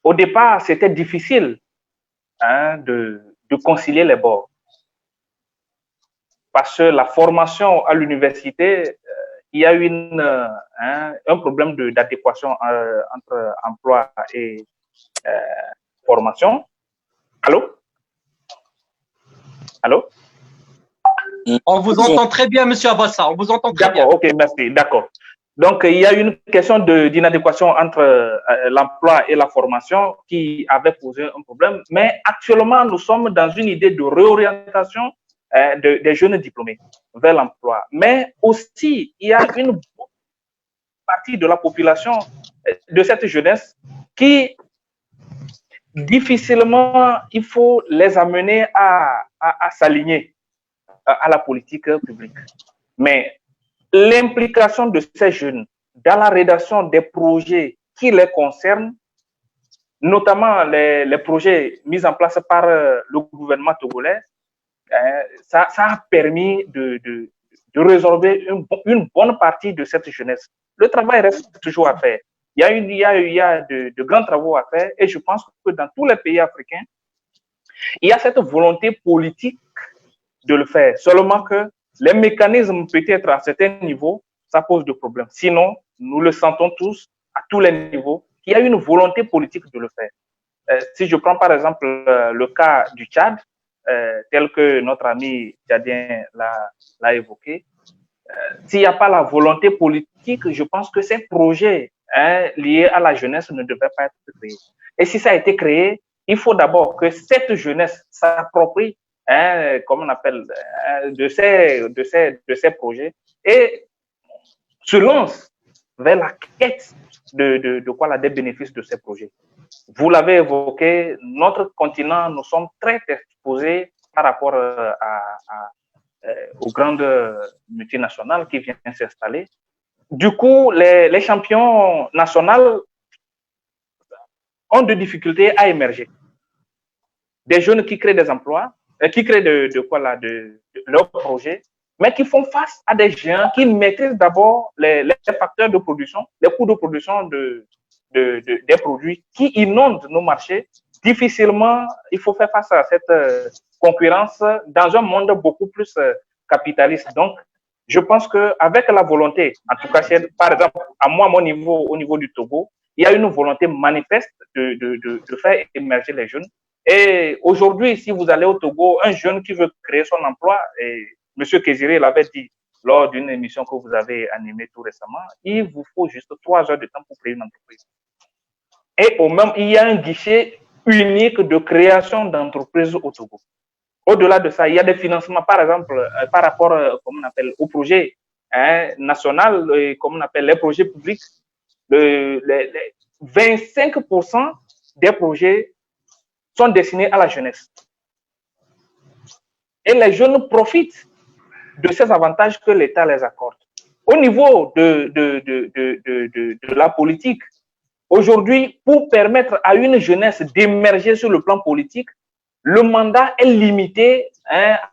au départ, c'était difficile de concilier les bords. Parce que la formation à l'université, il y a un problème d'adéquation entre emploi et formation. Allô? Allô? On vous entend très bien, Monsieur Abassa. On vous entend très bien. D'accord, ok, merci. D'accord. Donc, il y a une question d'inadéquation entre l'emploi et la formation qui avait posé un problème. Mais actuellement, nous sommes dans une idée de réorientation des jeunes diplômés vers l'emploi. Mais aussi, il y a une partie de la population de cette jeunesse qui, difficilement, il faut les amener à s'aligner à la politique publique. Mais l'implication de ces jeunes dans la rédaction des projets qui les concernent, notamment les projets mis en place par le gouvernement togolais, ça a permis de résorber une bonne partie de cette jeunesse. Le travail reste toujours à faire. Il y a de grands travaux à faire, et je pense que dans tous les pays africains, il y a cette volonté politique de le faire. Seulement que les mécanismes, peut-être à certains niveaux, ça pose de problèmes. Sinon, nous le sentons tous, à tous les niveaux, qu'il y a une volonté politique de le faire. Si je prends par exemple le cas du Tchad, tel que notre ami tchadien l'a évoqué, s'il n'y a pas la volonté politique, je pense que ces projets liés à la jeunesse ne devraient pas être créés. Et si ça a été créé, il faut d'abord que cette jeunesse s'approprie, comme on appelle, de ces projets, et se lance vers la quête des bénéfices de ces projets. Vous l'avez évoqué, notre continent, nous sommes très exposés par rapport aux grandes multinationales qui viennent s'installer. Du coup, les champions nationaux ont de difficultés à émerger. Des jeunes qui créent des emplois, qui créent de leurs projets, mais qui font face à des géants qui maîtrisent d'abord les facteurs de production, les coûts de production des produits, qui inondent nos marchés. Difficilement, il faut faire face à cette concurrence dans un monde beaucoup plus capitaliste. Donc, je pense qu'avec la volonté, en tout cas, par exemple, au niveau du Togo, il y a une volonté manifeste de faire émerger les jeunes. Et aujourd'hui, si vous allez au Togo, un jeune qui veut créer son emploi, et M. Kéziré l'avait dit lors d'une émission que vous avez animée tout récemment, il vous faut juste 3 heures de temps pour créer une entreprise. Et il y a un guichet unique de création d'entreprises au Togo. Au-delà de ça, il y a des financements, par exemple, par rapport au projet national, comme on appelle les projets publics. 25% des projets sont destinés à la jeunesse. Et les jeunes profitent de ces avantages que l'État les accorde. Au niveau de la politique, aujourd'hui, pour permettre à une jeunesse d'émerger sur le plan politique, le mandat est limité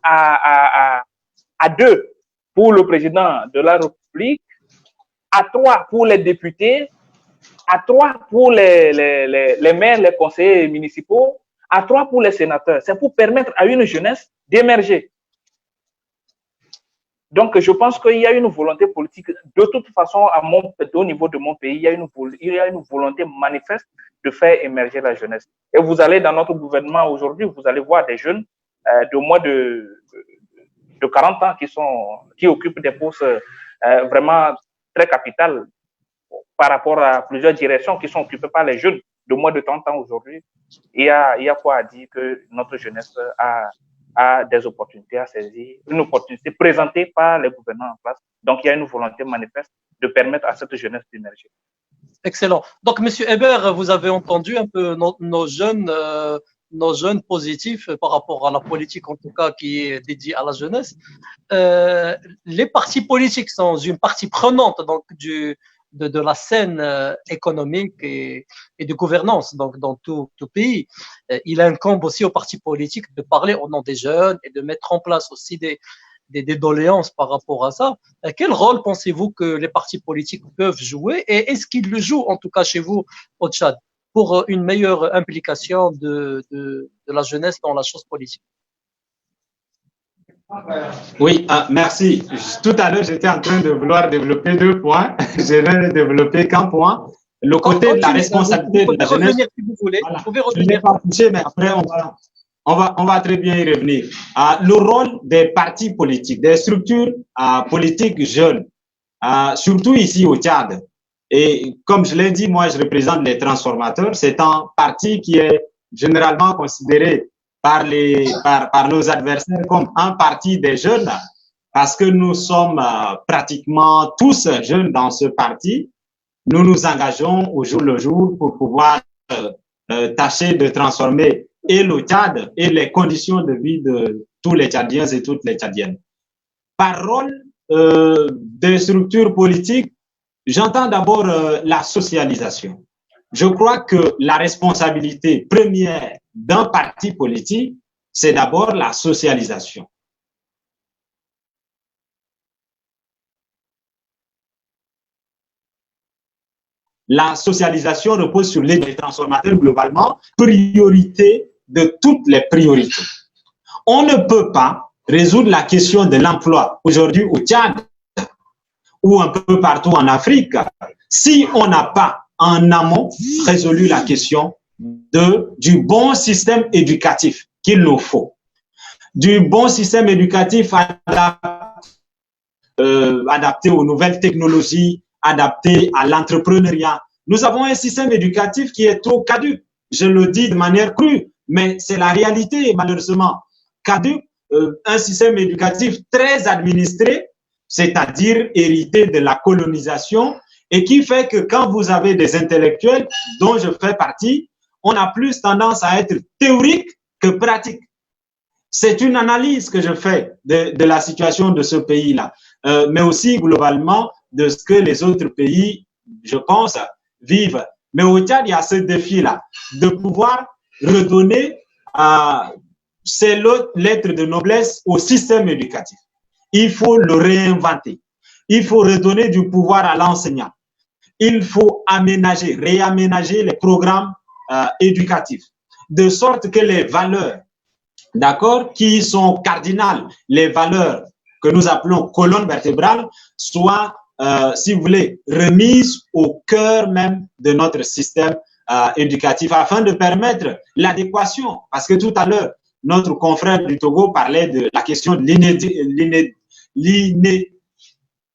à 2 pour le président de la République, à 3 pour les députés, à 3 pour les maires, les conseillers municipaux, à 3 pour les sénateurs. C'est pour permettre à une jeunesse d'émerger. Donc, je pense qu'il y a une volonté politique. De toute façon, au niveau de mon pays, il y a une volonté manifeste de faire émerger la jeunesse. Et vous allez dans notre gouvernement aujourd'hui, vous allez voir des jeunes de moins de 40 ans qui occupent des postes vraiment très capitales par rapport à plusieurs directions qui sont occupées par les jeunes de moins de 30 ans aujourd'hui. Il y a quoi à dire que notre jeunesse a des opportunités à saisir, une opportunité présentée par les gouvernants en place. Donc, il y a une volonté manifeste de permettre à cette jeunesse d'émerger. Excellent. Donc, Monsieur Hébert, vous avez entendu un peu nos jeunes positifs par rapport à la politique, en tout cas, qui est dédiée à la jeunesse. Les partis politiques sont une partie prenante donc de la scène économique et de gouvernance donc dans tout pays. Il incombe aussi aux partis politiques de parler au nom des jeunes et de mettre en place aussi des doléances par rapport à ça. Quel rôle pensez-vous que les partis politiques peuvent jouer et est-ce qu'ils le jouent en tout cas chez vous au Tchad pour une meilleure implication de la jeunesse dans la chose politique? Oui, merci. Tout à l'heure, j'étais en train de vouloir développer 2 points. Je vais développer qu'un point. Le côté de la responsabilité de la jeunesse. Si vous voulez, voilà. vous pouvez revenir. Je ne l'ai pas touché, mais après, on va très bien y revenir. Le rôle des partis politiques, des structures politiques jeunes, surtout ici au Tchad. Et comme je l'ai dit, moi, je représente les transformateurs. C'est un parti qui est généralement considéré par nos adversaires comme un parti des jeunes, parce que nous sommes pratiquement tous jeunes dans ce parti. Nous nous engageons au jour le jour pour pouvoir tâcher de transformer et le Tchad et les conditions de vie de tous les Tchadiens et toutes les Tchadiennes. Par rôle des structures politiques, j'entends d'abord la socialisation. Je crois que la responsabilité première d'un parti politique, c'est d'abord la socialisation. La socialisation repose sur les transformateurs globalement, priorité de toutes les priorités. On ne peut pas résoudre la question de l'emploi aujourd'hui au Tchad ou un peu partout en Afrique si on n'a pas en amont résolu la question du bon système éducatif qu'il nous faut. Du bon système éducatif adapté aux nouvelles technologies, adapté à l'entrepreneuriat. Nous avons un système éducatif qui est trop caduc. Je le dis de manière crue, mais c'est la réalité, malheureusement. Caduc, un système éducatif très administré, c'est-à-dire hérité de la colonisation, et qui fait que quand vous avez des intellectuels, dont je fais partie, on a plus tendance à être théorique que pratique. C'est une analyse que je fais de la situation de ce pays-là, mais aussi globalement de ce que les autres pays, je pense, vivent. Mais au Tchad, il y a ce défi-là, de pouvoir redonner c'est l'autre lettre de noblesse au système éducatif. Il faut le réinventer. Il faut redonner du pouvoir à l'enseignant. Il faut aménager, réaménager les programmes éducatifs, de sorte que les valeurs, d'accord, qui sont cardinales, les valeurs que nous appelons colonne vertébrale, soient, si vous voulez, remises au cœur même de notre système éducatif afin de permettre l'adéquation. Parce que tout à l'heure, notre confrère du Togo parlait de la question de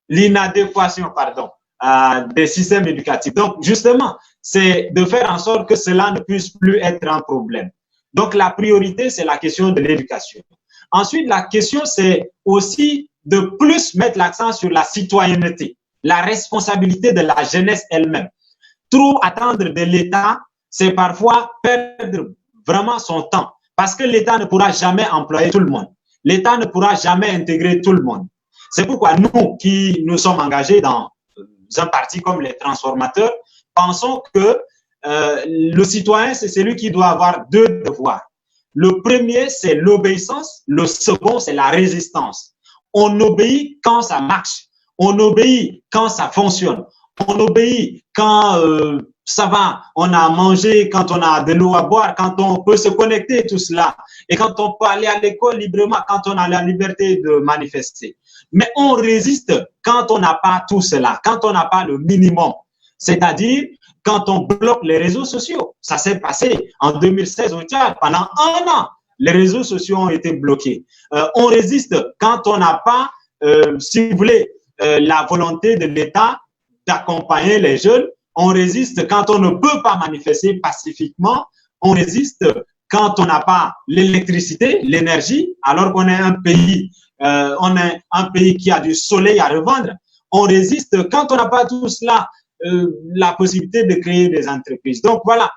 l'inadéquation, des systèmes éducatifs. Donc, justement, c'est de faire en sorte que cela ne puisse plus être un problème. Donc, la priorité, c'est la question de l'éducation. Ensuite, la question, c'est aussi de plus mettre l'accent sur la citoyenneté, la responsabilité de la jeunesse elle-même. Trop attendre de l'État, c'est parfois perdre vraiment son temps, parce que l'État ne pourra jamais employer tout le monde. L'État ne pourra jamais intégrer tout le monde. C'est pourquoi nous, qui nous sommes engagés dans un parti comme les transformateurs, pensons que le citoyen, c'est celui qui doit avoir deux devoirs. Le premier, c'est l'obéissance. Le second, c'est la résistance. On obéit quand ça marche. On obéit quand ça fonctionne. On obéit quand ça va, on a à manger, quand on a de l'eau à boire, quand on peut se connecter, tout cela. Et quand on peut aller à l'école librement, quand on a la liberté de manifester. Mais on résiste quand on n'a pas tout cela, quand on n'a pas le minimum. C'est-à-dire quand on bloque les réseaux sociaux. Ça s'est passé en 2016 au Tchad. Pendant un an, les réseaux sociaux ont été bloqués. On résiste quand on n'a pas, si vous voulez, la volonté de l'État d'accompagner les jeunes. On résiste quand on ne peut pas manifester pacifiquement. On résiste quand on n'a pas l'électricité, l'énergie, alors qu'on est un pays, qui a du soleil à revendre. On résiste quand on n'a pas tout cela, la possibilité de créer des entreprises. Donc voilà,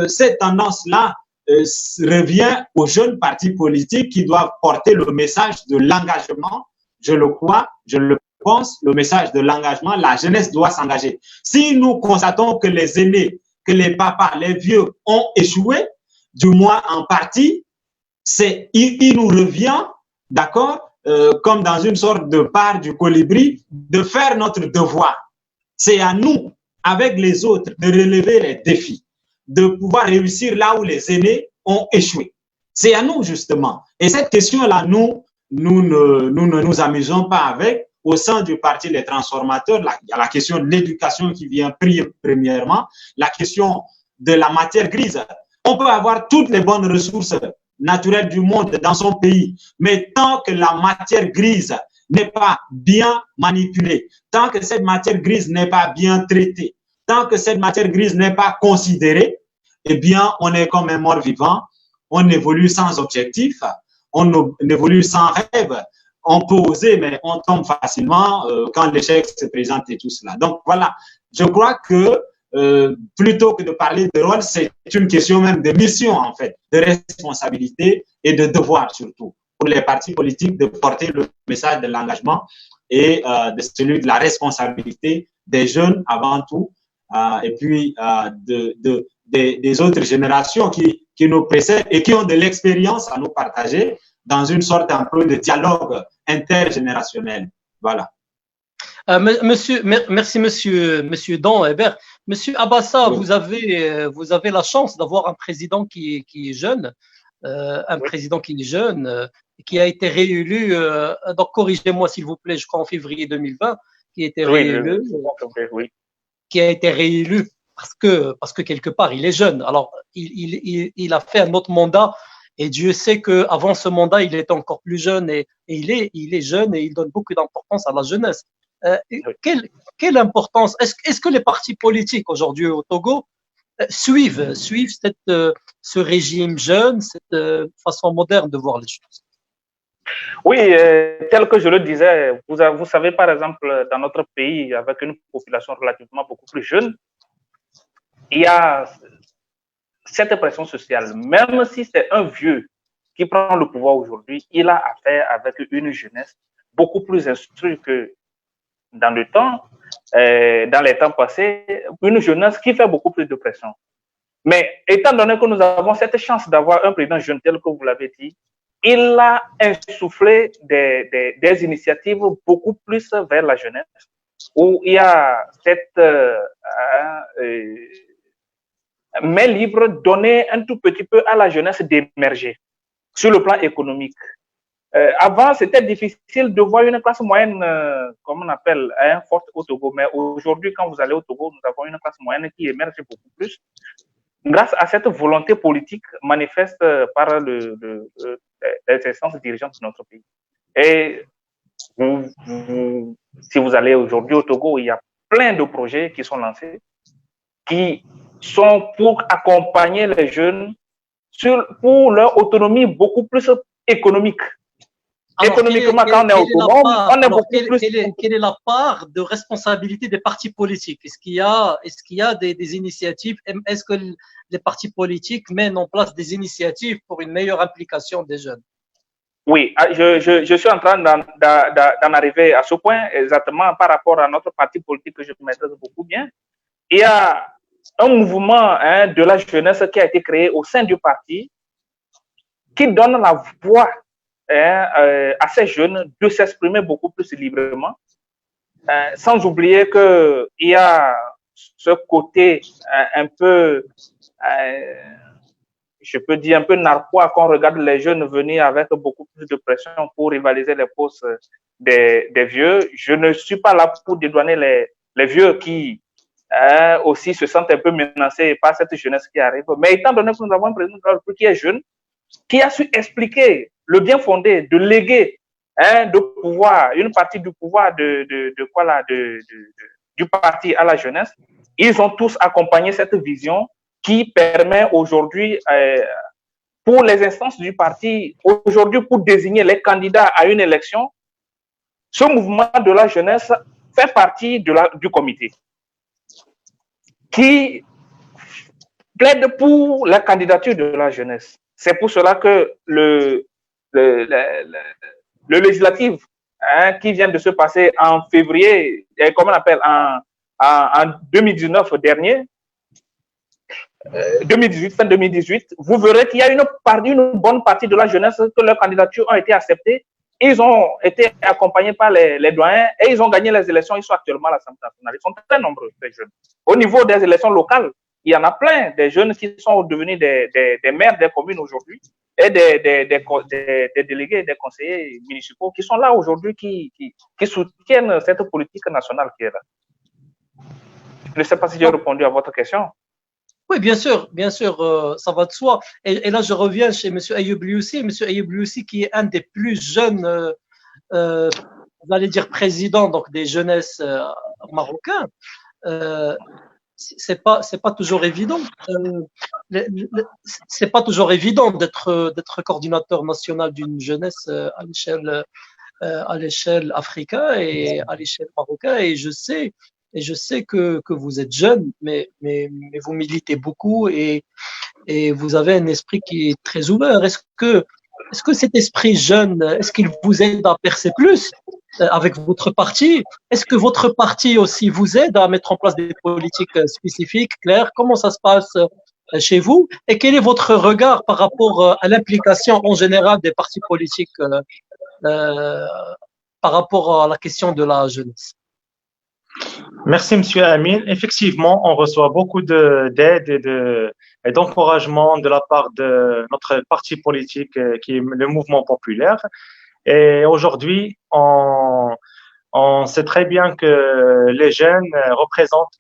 cette tendance-là revient aux jeunes partis politiques qui doivent porter le message de l'engagement. Je le crois, je le pense, le message de l'engagement. La jeunesse doit s'engager. Si nous constatons que les aînés, que les papas, les vieux ont échoué, du moins en partie, il nous revient, d'accord, comme dans une sorte de part du colibri, de faire notre devoir. C'est à nous, avec les autres, de relever les défis, de pouvoir réussir là où les aînés ont échoué. C'est à nous, justement. Et cette question-là, nous ne nous amusons pas avec. Au sein du Parti des transformateurs, il y a la question de l'éducation qui vient premièrement, la question de la matière grise. On peut avoir toutes les bonnes ressources naturelles du monde dans son pays, mais tant que la matière grise n'est pas bien manipulée, tant que cette matière grise n'est pas bien traitée, tant que cette matière grise n'est pas considérée, eh bien, on est comme un mort vivant, on évolue sans objectif, on évolue sans rêve. On peut oser, mais on tombe facilement quand l'échec se présente et tout cela. Donc voilà, je crois que plutôt que de parler de rôle, c'est une question même de mission en fait, de responsabilité et de devoir surtout pour les partis politiques de porter le message de l'engagement et de celui de la responsabilité des jeunes avant tout et puis des autres générations qui nous précèdent et qui ont de l'expérience à nous partager dans une sorte un peu de dialogue intergénérationnel. Voilà. Merci, monsieur Dan Hébert. Monsieur Abassa, oui. vous avez la chance d'avoir un président qui est jeune, président qui est jeune, qui a été réélu, donc corrigez-moi s'il vous plaît, je crois en février 2020, qui a été réélu, qui a été réélu parce que quelque part il est jeune. Alors il a fait un autre mandat. Et Dieu sait qu'avant ce mandat, il était encore plus jeune et il est jeune et il donne beaucoup d'importance à la jeunesse. Quelle importance est-ce que les partis politiques aujourd'hui au Togo suivent ce régime jeune, cette façon moderne de voir les choses? Oui, tel que je le disais, vous savez par exemple dans notre pays avec une population relativement beaucoup plus jeune, il y a cette pression sociale, même si c'est un vieux qui prend le pouvoir aujourd'hui, il a affaire avec une jeunesse beaucoup plus instruite que dans le temps, dans les temps passés, une jeunesse qui fait beaucoup plus de pression. Mais étant donné que nous avons cette chance d'avoir un président jeune tel que vous l'avez dit, il a insufflé des initiatives beaucoup plus vers la jeunesse, où il y a cette main libre donnée un tout petit peu à la jeunesse d'émerger sur le plan économique. Avant, c'était difficile de voir une classe moyenne, comme on appelle, forte au Togo. Mais aujourd'hui, quand vous allez au Togo, nous avons une classe moyenne qui émerge beaucoup plus grâce à cette volonté politique manifeste par les instances dirigeantes de notre pays. Et si vous allez aujourd'hui au Togo, il y a plein de projets qui sont lancés, qui sont pour accompagner les jeunes pour leur autonomie beaucoup plus économique. Alors, économiquement, quand on est autonome, on est beaucoup plus... Quelle est la part de responsabilité des partis politiques? Est-ce qu'il y a des initiatives? Est-ce que les partis politiques mènent en place des initiatives pour une meilleure implication des jeunes? Oui, je suis en train d'en arriver à ce point, exactement par rapport à notre parti politique que je maîtrise beaucoup bien. Il y a un mouvement de la jeunesse qui a été créé au sein du parti qui donne la voix à ces jeunes de s'exprimer beaucoup plus librement, sans oublier qu'il y a ce côté un peu, je peux dire un peu narquois, quand on regarde les jeunes venir avec beaucoup plus de pression pour rivaliser les postes des vieux. Je ne suis pas là pour dédouaner les vieux qui aussi se sentent un peu menacés par cette jeunesse qui arrive. Mais étant donné que nous avons un président qui est jeune, qui a su expliquer le bien fondé de léguer de pouvoir, une partie du pouvoir du parti à la jeunesse, ils ont tous accompagné cette vision qui permet aujourd'hui, pour les instances du parti, aujourd'hui pour désigner les candidats à une élection, ce mouvement de la jeunesse fait partie du comité qui plaide pour la candidature de la jeunesse. C'est pour cela que le législatif qui vient de se passer en février, comment on appelle, en 2019 dernier, 2018, fin 2018, vous verrez qu'il y a une bonne partie de la jeunesse que leurs candidatures ont été acceptées. Ils ont été accompagnés par les doyens et ils ont gagné les élections. Ils sont actuellement à l'Assemblée nationale. Ils sont très nombreux, ces jeunes. Au niveau des élections locales, il y en a plein des jeunes qui sont devenus des maires des communes aujourd'hui et des délégués, des conseillers municipaux qui sont là aujourd'hui, qui soutiennent cette politique nationale qui est là. Je ne sais pas si j'ai répondu à votre question. Oui, bien sûr, ça va de soi. Et là, je reviens chez M. Ayoub Lioussi. M. Ayoub Lioussi, qui est un des plus jeunes, vous allez dire président donc des jeunesses marocains. C'est pas toujours évident. C'est pas toujours évident d'être coordinateur national d'une jeunesse à l'échelle africaine et à l'échelle marocaine. Et je sais que vous êtes jeune, mais vous militez beaucoup et vous avez un esprit qui est très ouvert. Est-ce que cet esprit jeune, est-ce qu'il vous aide à percer plus avec votre parti? Est-ce que votre parti aussi vous aide à mettre en place des politiques spécifiques, claires? Comment ça se passe chez vous? Et quel est votre regard par rapport à l'implication en général des partis politiques par rapport à la question de la jeunesse? Merci, Monsieur Amin. Effectivement, on reçoit beaucoup d'aide et d'encouragement de la part de notre parti politique qui est le Mouvement populaire. Et aujourd'hui, on sait très bien que les jeunes représentent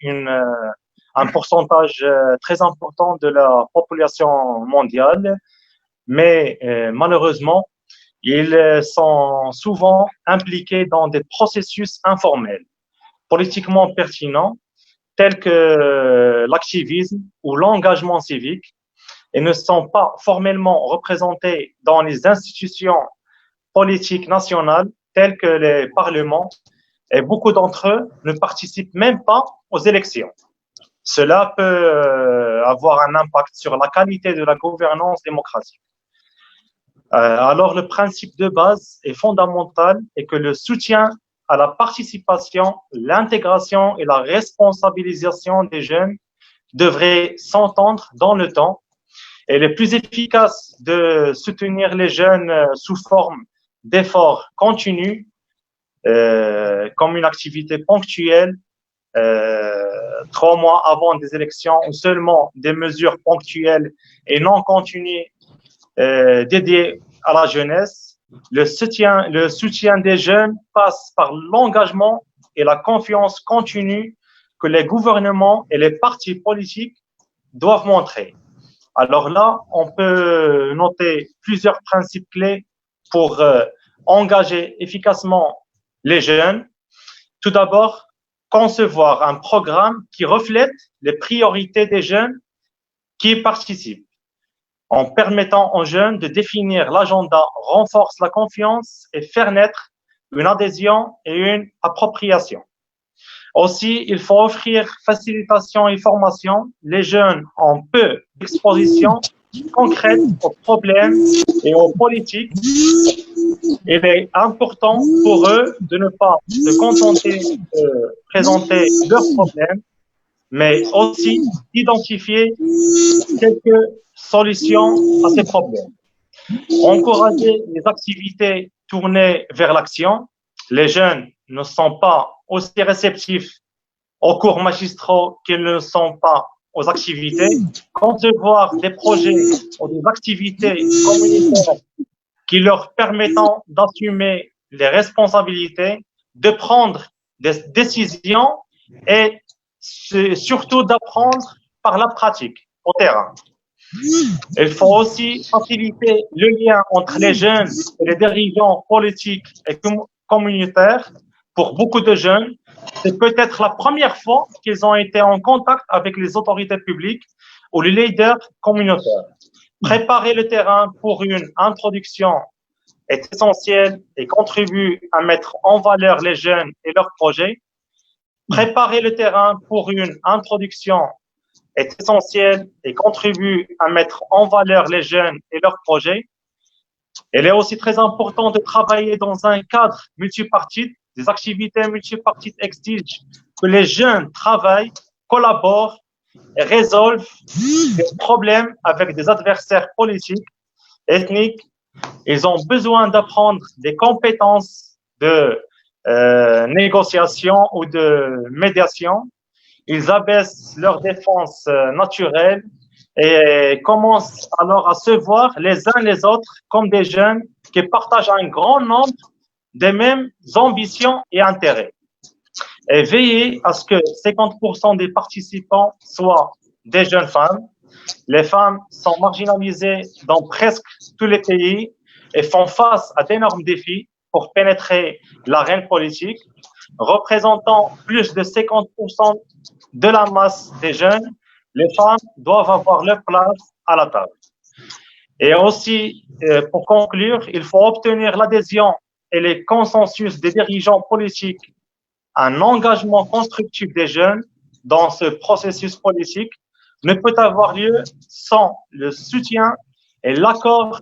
un pourcentage très important de la population mondiale, mais malheureusement, ils sont souvent impliqués dans des processus informels, politiquement pertinents, tels que l'activisme ou l'engagement civique, et ne sont pas formellement représentés dans les institutions politiques nationales telles que les parlements, et beaucoup d'entre eux ne participent même pas aux élections. Cela peut avoir un impact sur la qualité de la gouvernance démocratique. Alors, le principe de base est fondamental et que le soutien à la participation, l'intégration et la responsabilisation des jeunes devraient s'entendre dans le temps et le plus efficace de soutenir les jeunes sous forme d'efforts continus, comme une activité ponctuelle, 3 mois avant des élections, ou seulement des mesures ponctuelles et non continues dédiées à la jeunesse. Le soutien des jeunes passe par l'engagement et la confiance continue que les gouvernements et les partis politiques doivent montrer. Alors là, on peut noter plusieurs principes clés pour engager efficacement les jeunes. Tout d'abord, concevoir un programme qui reflète les priorités des jeunes qui y participent. En permettant aux jeunes de définir l'agenda, renforce la confiance et faire naître une adhésion et une appropriation. Aussi, il faut offrir facilitation et formation. Les jeunes ont peu d'exposition concrète aux problèmes et aux politiques. Il est important pour eux de ne pas se contenter de présenter leurs problèmes, mais aussi d'identifier quelques solutions à ces problèmes. Encourager les activités tournées vers l'action. Les jeunes ne sont pas aussi réceptifs aux cours magistraux qu'ils ne sont pas aux activités. Concevoir des projets ou des activités communautaires qui leur permettent d'assumer les responsabilités, de prendre des décisions et surtout d'apprendre par la pratique au terrain. Il faut aussi faciliter le lien entre les jeunes et les dirigeants politiques et communautaires. Pour beaucoup de jeunes, c'est peut-être la première fois qu'ils ont été en contact avec les autorités publiques ou les leaders communautaires. Préparer le terrain pour une introduction est essentiel et contribue à mettre en valeur les jeunes et leurs projets. Préparer le terrain pour une introduction est essentiel et contribue à mettre en valeur les jeunes et leurs projets. Il est aussi très important de travailler dans un cadre multipartite. Des activités multipartites exigent que les jeunes travaillent, collaborent et résolvent des problèmes avec des adversaires politiques, ethniques. Ils ont besoin d'apprendre des compétences de négociation ou de médiation. Ils abaissent leur défense naturelle et commencent alors à se voir les uns les autres comme des jeunes qui partagent un grand nombre des mêmes ambitions et intérêts. Et veiller à ce que 50% des participants soient des jeunes femmes. Les femmes sont marginalisées dans presque tous les pays et font face à d'énormes défis pour pénétrer l'arène politique. Représentant plus de 50% de la masse des jeunes, les femmes doivent avoir leur place à la table. Et aussi, pour conclure, il faut obtenir l'adhésion et le consensus des dirigeants politiques. Un engagement constructif des jeunes dans ce processus politique ne peut avoir lieu sans le soutien et l'accord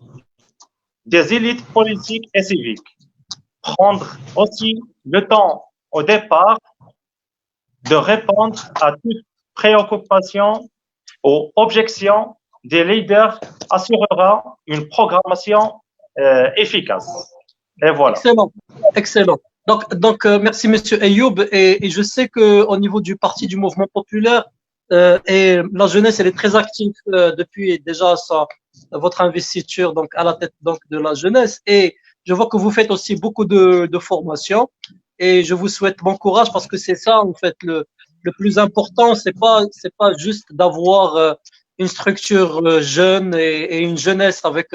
des élites politiques et civiques. Prendre aussi le temps au départ de répondre à toute préoccupation ou objection des leaders assurera une programmation efficace. Et voilà. Excellent, excellent. Donc merci Monsieur Ayoub. Et je sais que au niveau du parti du mouvement populaire, et la jeunesse, elle est très active depuis déjà votre investiture donc à la tête donc de la jeunesse. Et je vois que vous faites aussi beaucoup de formations. Et je vous souhaite bon courage parce que c'est ça en fait le plus important. C'est pas juste d'avoir une structure jeune et une jeunesse avec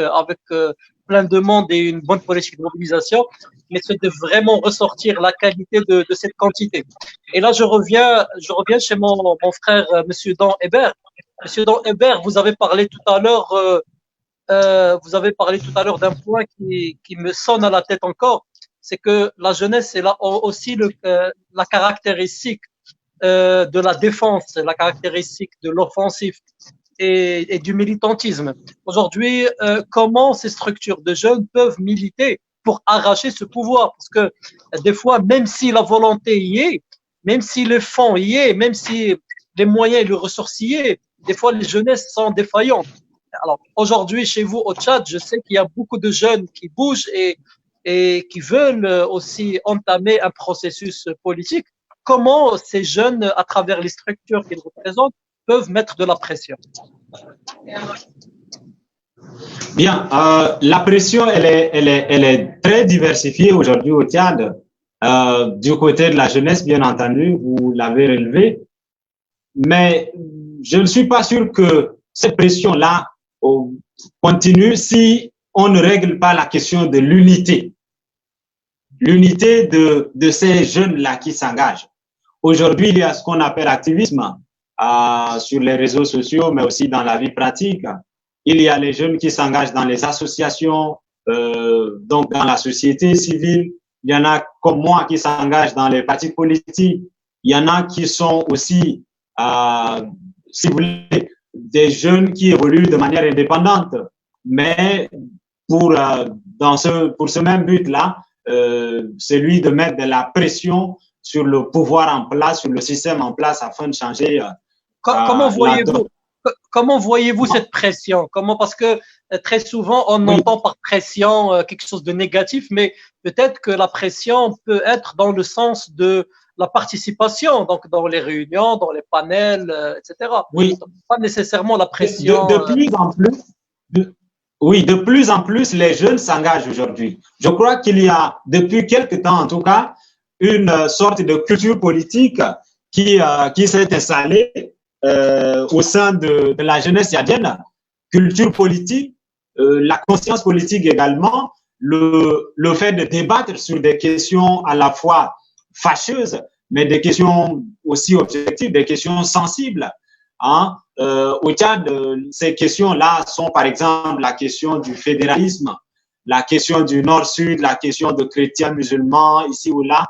plein de monde et une bonne politique de mobilisation, mais c'est de vraiment ressortir la qualité de cette quantité. Et là, je reviens chez mon frère, Monsieur Dan Hébert. Monsieur Dan Hébert, vous avez parlé tout à l'heure d'un point qui me sonne à la tête encore, c'est que la jeunesse est là aussi la caractéristique de la défense, la caractéristique de l'offensif et du militantisme. Aujourd'hui, comment ces structures de jeunes peuvent militer pour arracher ce pouvoir? Parce que des fois, même si la volonté y est, même si le fond y est, même si les moyens et les ressources y est, des fois les jeunesses sont défaillantes. Alors, aujourd'hui, chez vous au Tchad, je sais qu'il y a beaucoup de jeunes qui bougent et qui veulent aussi entamer un processus politique. Comment ces jeunes, à travers les structures qu'ils représentent, peuvent mettre de la pression? Bien, la pression, elle est très diversifiée aujourd'hui au Tchad. Du côté de la jeunesse, bien entendu, vous l'avez relevé. Mais je ne suis pas sûr que cette pression-là continue si on ne règle pas la question de l'unité. L'unité de ces jeunes-là qui s'engagent. Aujourd'hui, il y a ce qu'on appelle activisme sur les réseaux sociaux, mais aussi dans la vie pratique. Il y a les jeunes qui s'engagent dans les associations, donc dans la société civile. Il y en a comme moi qui s'engagent dans les partis politiques. Il y en a qui sont aussi, si vous voulez, des jeunes qui évoluent de manière indépendante. Mais pour ce même but-là, celui de mettre de la pression sur le pouvoir en place, sur le système en place afin de changer. Comment voyez-vous cette pression? Parce que très souvent, on entend par pression quelque chose de négatif, mais peut-être que la pression peut être dans le sens de la participation, donc dans les réunions, dans les panels, etc. Oui. Donc, pas nécessairement la pression. De plus en plus, les jeunes s'engagent aujourd'hui. Je crois qu'il y a, depuis quelque temps en tout cas, une sorte de culture politique qui s'est installée au sein de la jeunesse tchadienne. Culture politique, la conscience politique également, le fait de débattre sur des questions à la fois fâcheuses, mais des questions aussi objectives, des questions sensibles. Hein? Au Tchad, ces questions-là sont par exemple la question du fédéralisme, la question du Nord-Sud, la question de chrétiens musulmans ici ou là.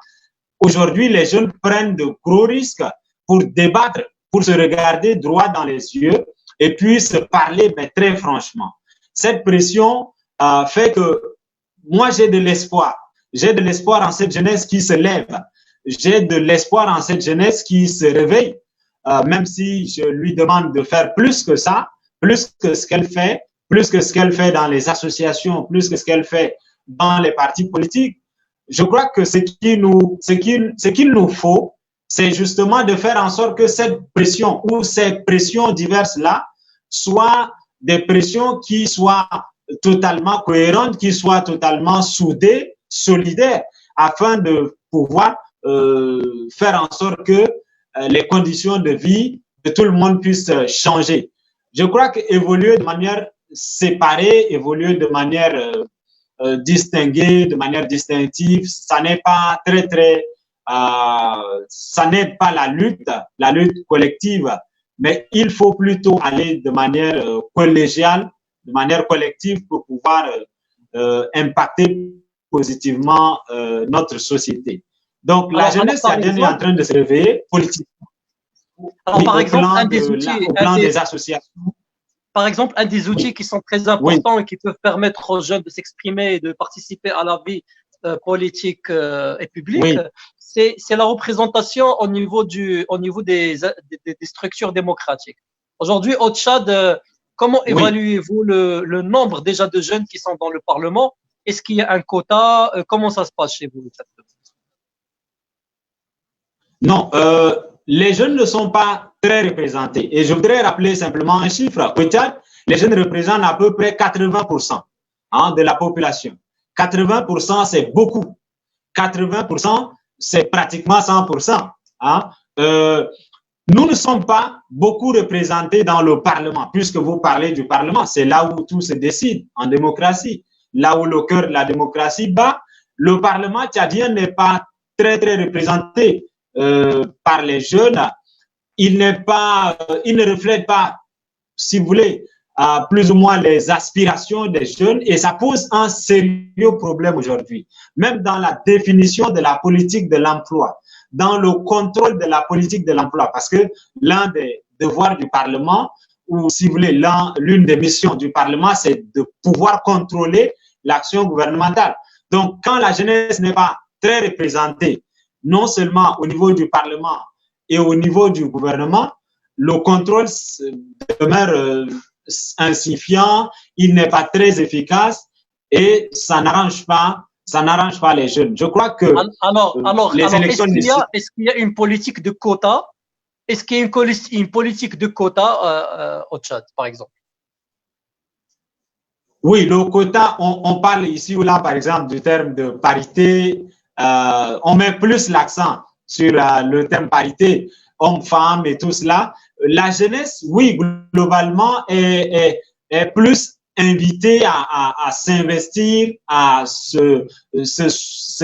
Aujourd'hui, les jeunes prennent de gros risques pour débattre, pour se regarder droit dans les yeux et puis se parler, mais très franchement. Cette pression fait que moi, j'ai de l'espoir. J'ai de l'espoir en cette jeunesse qui se lève. J'ai de l'espoir en cette jeunesse qui se réveille, même si je lui demande de faire plus que ça, plus que ce qu'elle fait, plus que ce qu'elle fait dans les associations, plus que ce qu'elle fait dans les partis politiques. Je crois que ce qu'il nous faut, c'est justement de faire en sorte que cette pression ou ces pressions diverses-là soient des pressions qui soient totalement cohérentes, qui soient totalement soudées, solidaires, afin de pouvoir faire en sorte que les conditions de vie de tout le monde puissent changer. Je crois qu'évoluer de manière séparée, évoluer de manière distinguée, de manière distinctive, ça n'est pas ça n'aide pas la lutte collective, mais il faut plutôt aller de manière collégiale, de manière collective pour pouvoir impacter positivement notre société. Donc, la jeunesse tchadienne est en train de se réveiller politiquement. Alors, par exemple, au plan des associations. Par exemple, un des outils qui sont très importants et qui peuvent permettre aux jeunes de s'exprimer et de participer à la vie politique et publique, c'est la représentation au niveau des structures démocratiques. Aujourd'hui, au Tchad, comment évaluez-vous le nombre déjà de jeunes qui sont dans le Parlement? Est-ce qu'il y a un quota? Comment ça se passe chez vous? Non, les jeunes ne sont pas très représentés. Et je voudrais rappeler simplement un chiffre. Au Tchad, les jeunes représentent à peu près 80% de la population. 80%, c'est beaucoup. 80%, c'est pratiquement 100%. Nous ne sommes pas beaucoup représentés dans le Parlement, puisque vous parlez du Parlement. C'est là où tout se décide en démocratie. Là où le cœur de la démocratie bat, le Parlement tchadien n'est pas très représenté par les jeunes. Il ne reflète pas, si vous voulez, plus ou moins les aspirations des jeunes, et ça pose un sérieux problème aujourd'hui, même dans la définition de la politique de l'emploi, dans le contrôle de la politique de l'emploi, parce que l'un des devoirs du Parlement, ou si vous voulez, l'une des missions du Parlement, c'est de pouvoir contrôler l'action gouvernementale. Donc, quand la jeunesse n'est pas très représentée, non seulement au niveau du Parlement et au niveau du gouvernement, le contrôle demeure insignifiant, il n'est pas très efficace et ça n'arrange pas les jeunes. Je crois que les élections est-ce qu'il y a une politique de quota? Est-ce qu'il y a une politique de quota au Tchad, par exemple? Oui, le quota, on parle ici ou là, par exemple, du terme de parité. On met plus l'accent sur le terme parité, hommes-femmes et tout cela. La jeunesse, oui, globalement, est plus invitée à s'investir, à se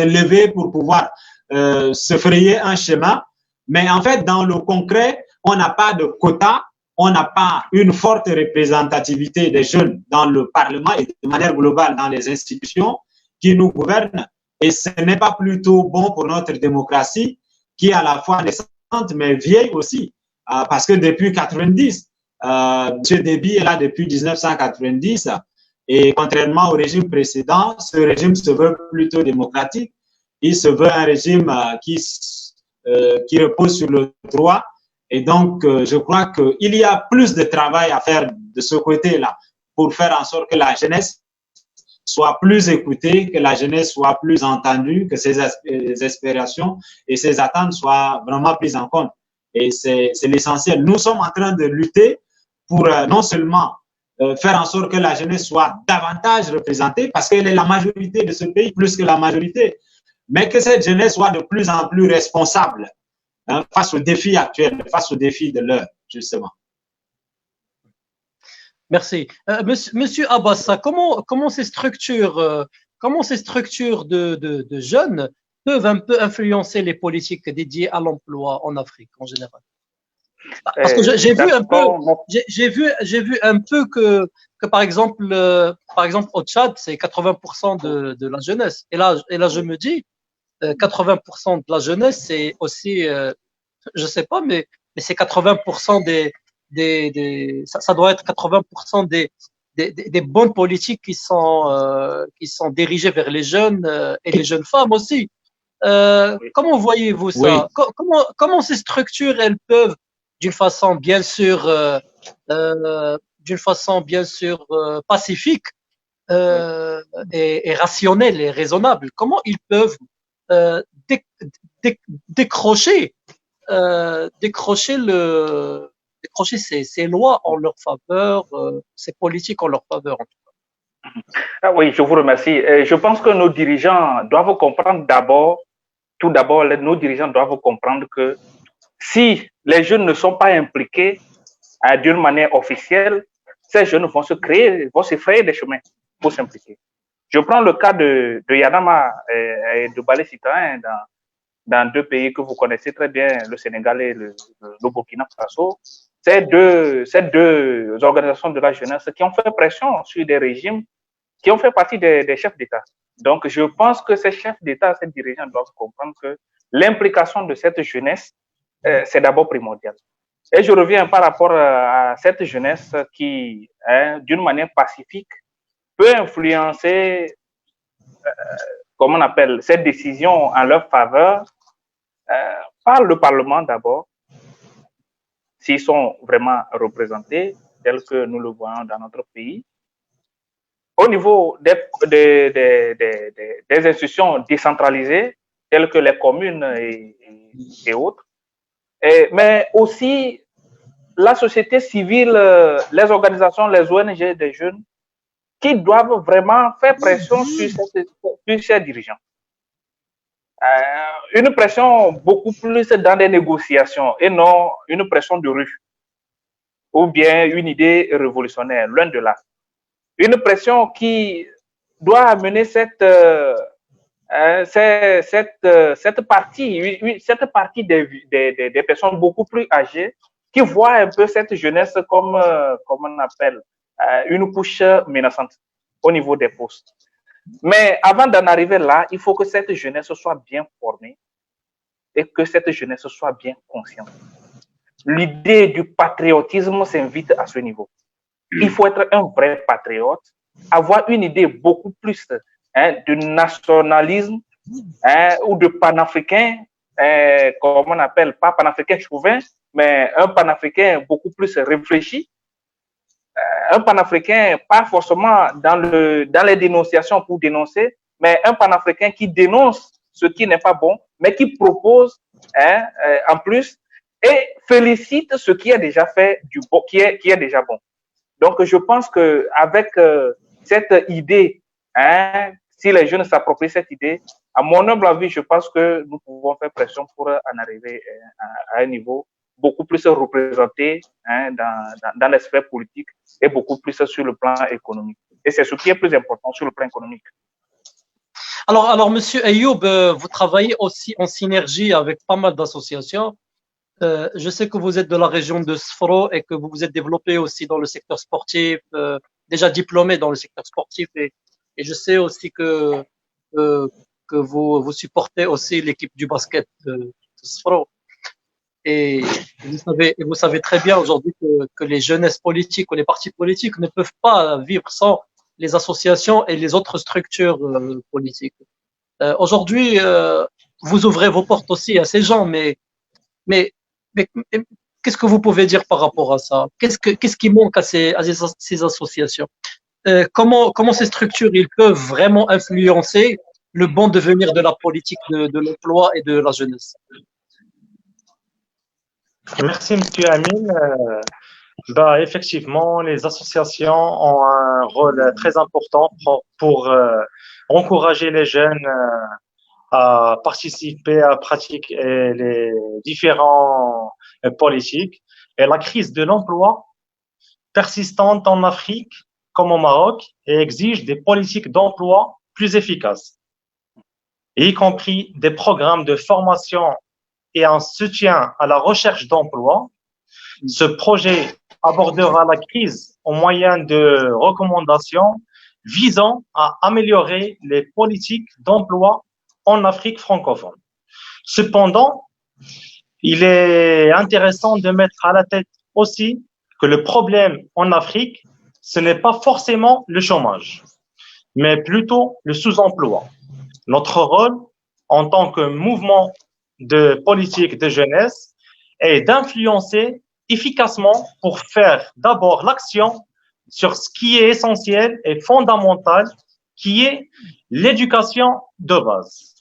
lever pour pouvoir se frayer un chemin. Mais en fait, dans le concret, on n'a pas de quota, on n'a pas une forte représentativité des jeunes dans le Parlement et de manière globale dans les institutions qui nous gouvernent. Et ce n'est pas plutôt bon pour notre démocratie qui est à la fois naissante mais vieille aussi. Parce que depuis 90, M. Déby est là depuis 1990 et contrairement au régime précédent, ce régime se veut plutôt démocratique. Il se veut un régime qui repose sur le droit. Et donc, je crois qu'il y a plus de travail à faire de ce côté-là pour faire en sorte que la jeunesse soit plus écoutée, que la jeunesse soit plus entendue, que ses aspirations et ses attentes soient vraiment prises en compte. Et c'est l'essentiel. Nous sommes en train de lutter pour non seulement faire en sorte que la jeunesse soit davantage représentée, parce qu'elle est la majorité de ce pays, plus que la majorité, mais que cette jeunesse soit de plus en plus responsable face aux défis actuels, face aux défis de l'heure, justement. Merci. Monsieur Abassa, comment ces structures de jeunes peuvent un peu influencer les politiques dédiées à l'emploi en Afrique en général? Parce que j'ai vu un peu que par exemple au Tchad, c'est 80% de la jeunesse. Et là, je me dis, 80% de la jeunesse, c'est aussi, je sais pas, mais c'est 80% ça doit être 80% des bonnes politiques qui sont dirigées vers les jeunes et les jeunes femmes aussi. Comment voyez-vous ça? Oui. Comment ces structures, elles peuvent, d'une façon bien sûr pacifique et rationnelle et raisonnable, comment ils peuvent décrocher ces lois en leur faveur, ces politiques en leur faveur en tout cas. Ah oui, je vous remercie. Je pense que nos dirigeants doivent comprendre tout d'abord, nos dirigeants doivent comprendre que si les jeunes ne sont pas impliqués d'une manière officielle, ces jeunes vont se frayer des chemins pour s'impliquer. Je prends le cas de Yanama et de Balai Citoyen dans deux pays que vous connaissez très bien, le Sénégal et le Burkina Faso. Ces deux organisations de la jeunesse qui ont fait pression sur des régimes qui ont fait partie des chefs d'État. Donc, je pense que ces chefs d'État, ces dirigeants doivent comprendre que l'implication de cette jeunesse, c'est d'abord primordial. Et je reviens par rapport à cette jeunesse qui, d'une manière pacifique, peut influencer, comment on appelle, cette décision en leur faveur, par le Parlement d'abord, s'ils sont vraiment représentés, tels que nous le voyons dans notre pays. Au niveau des institutions décentralisées, telles que les communes et autres, mais aussi la société civile, les organisations, les ONG des jeunes, qui doivent vraiment faire pression sur ces dirigeants. Une pression beaucoup plus dans des négociations et non une pression de rue ou bien une idée révolutionnaire, loin de là. Une pression qui doit amener cette partie des personnes beaucoup plus âgées qui voient un peu cette jeunesse comme on appelle, une couche menaçante au niveau des postes. Mais avant d'en arriver là, il faut que cette jeunesse soit bien formée et que cette jeunesse soit bien consciente. L'idée du patriotisme s'invite à ce niveau. Il faut être un vrai patriote, avoir une idée beaucoup plus de nationalisme ou de panafricain, comme on appelle, pas panafricain chauvin, mais un panafricain beaucoup plus réfléchi, un panafricain, pas forcément dans les dénonciations pour dénoncer, mais un panafricain qui dénonce ce qui n'est pas bon, mais qui propose en plus et félicite ce qui est déjà fait du bon, qui est déjà bon. Donc, je pense que avec cette idée, si les jeunes s'approprient cette idée, à mon humble avis, je pense que nous pouvons faire pression pour en arriver à un niveau beaucoup plus représenté dans l'aspect politique et beaucoup plus sur le plan économique. Et c'est ce qui est plus important sur le plan économique. Alors, Monsieur Ayoub, vous travaillez aussi en synergie avec pas mal d'associations. Je sais que vous êtes de la région de Sfro et que vous vous êtes développé aussi dans le secteur sportif, déjà diplômé dans le secteur sportif et je sais aussi que vous supportez aussi l'équipe du basket de Sfro. Et vous savez très bien aujourd'hui que les jeunesses politiques ou les partis politiques ne peuvent pas vivre sans les associations et les autres structures politiques. Aujourd'hui, vous ouvrez vos portes aussi à ces gens, mais qu'est-ce que vous pouvez dire par rapport à ça? Qu'est-ce qui manque à ces associations? Comment ces structures ils peuvent vraiment influencer le bon devenir de la politique de l'emploi et de la jeunesse? Merci, Monsieur Amin. Effectivement, les associations ont un rôle très important pour encourager les jeunes à participer, à pratiquer les différents politiques. Et la crise de l'emploi persistante en Afrique comme au Maroc et exige des politiques d'emploi plus efficaces, y compris des programmes de formation et un soutien à la recherche d'emploi. Ce projet abordera la crise au moyen de recommandations visant à améliorer les politiques d'emploi en Afrique francophone. Cependant, il est intéressant de mettre à la tête aussi que le problème en Afrique, ce n'est pas forcément le chômage, mais plutôt le sous-emploi. Notre rôle en tant que mouvement de politique de jeunesse est d'influencer efficacement pour faire d'abord l'action sur ce qui est essentiel et fondamental, qui est l'éducation de base.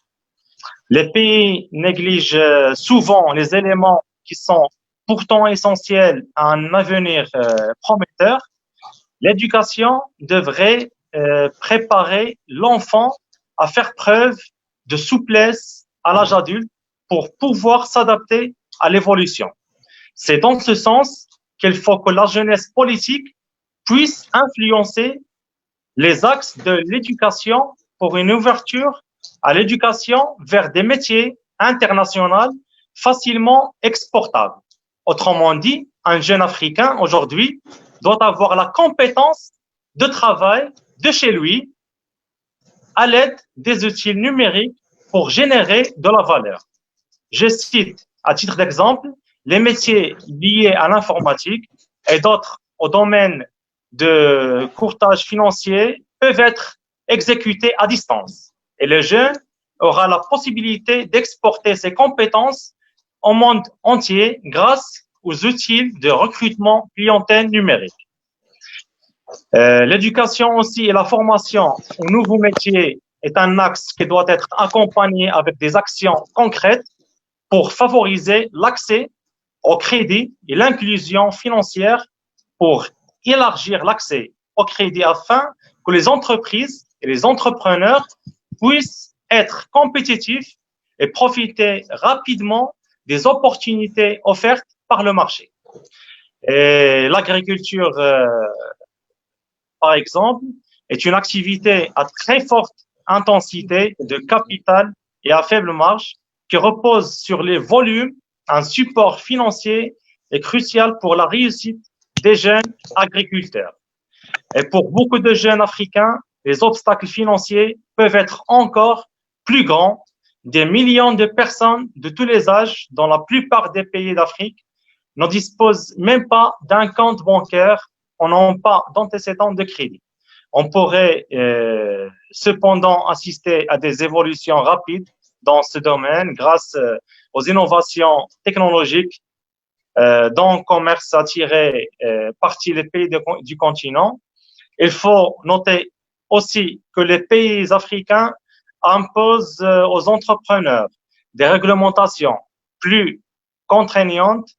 Les pays négligent souvent les éléments qui sont pourtant essentiels à un avenir prometteur. L'éducation devrait préparer l'enfant à faire preuve de souplesse à l'âge adulte pour pouvoir s'adapter à l'évolution. C'est dans ce sens qu'il faut que la jeunesse politique puisse influencer les axes de l'éducation pour une ouverture à l'éducation vers des métiers internationaux facilement exportables. Autrement dit, un jeune Africain aujourd'hui doit avoir la compétence de travail de chez lui à l'aide des outils numériques pour générer de la valeur. Je cite à titre d'exemple les métiers liés à l'informatique et d'autres au domaine de courtage financier peuvent être exécutés à distance. Et le jeune aura la possibilité d'exporter ses compétences au monde entier grâce aux outils de recrutement clientèle numérique. L'éducation aussi et la formation aux nouveaux métiers est un axe qui doit être accompagné avec des actions concrètes pour favoriser l'accès au crédit et l'inclusion financière pour élargir l'accès au crédit afin que les entreprises et les entrepreneurs puissent être compétitifs et profiter rapidement des opportunités offertes par le marché. Et l'agriculture, par exemple, est une activité à très forte intensité de capital et à faible marge qui repose sur les volumes. Un support financier est crucial pour la réussite des jeunes agriculteurs. Et pour beaucoup de jeunes africains, les obstacles financiers peuvent être encore plus grands. Des millions de personnes de tous les âges dans la plupart des pays d'Afrique ne disposent même pas d'un compte bancaire, ou n'ont pas d'antécédents de crédit. On pourrait cependant assister à des évolutions rapides dans ce domaine grâce aux innovations technologiques dont le commerce a tiré parti les pays du continent. Il faut noter aussi que les pays africains imposent aux entrepreneurs des réglementations plus contraignantes.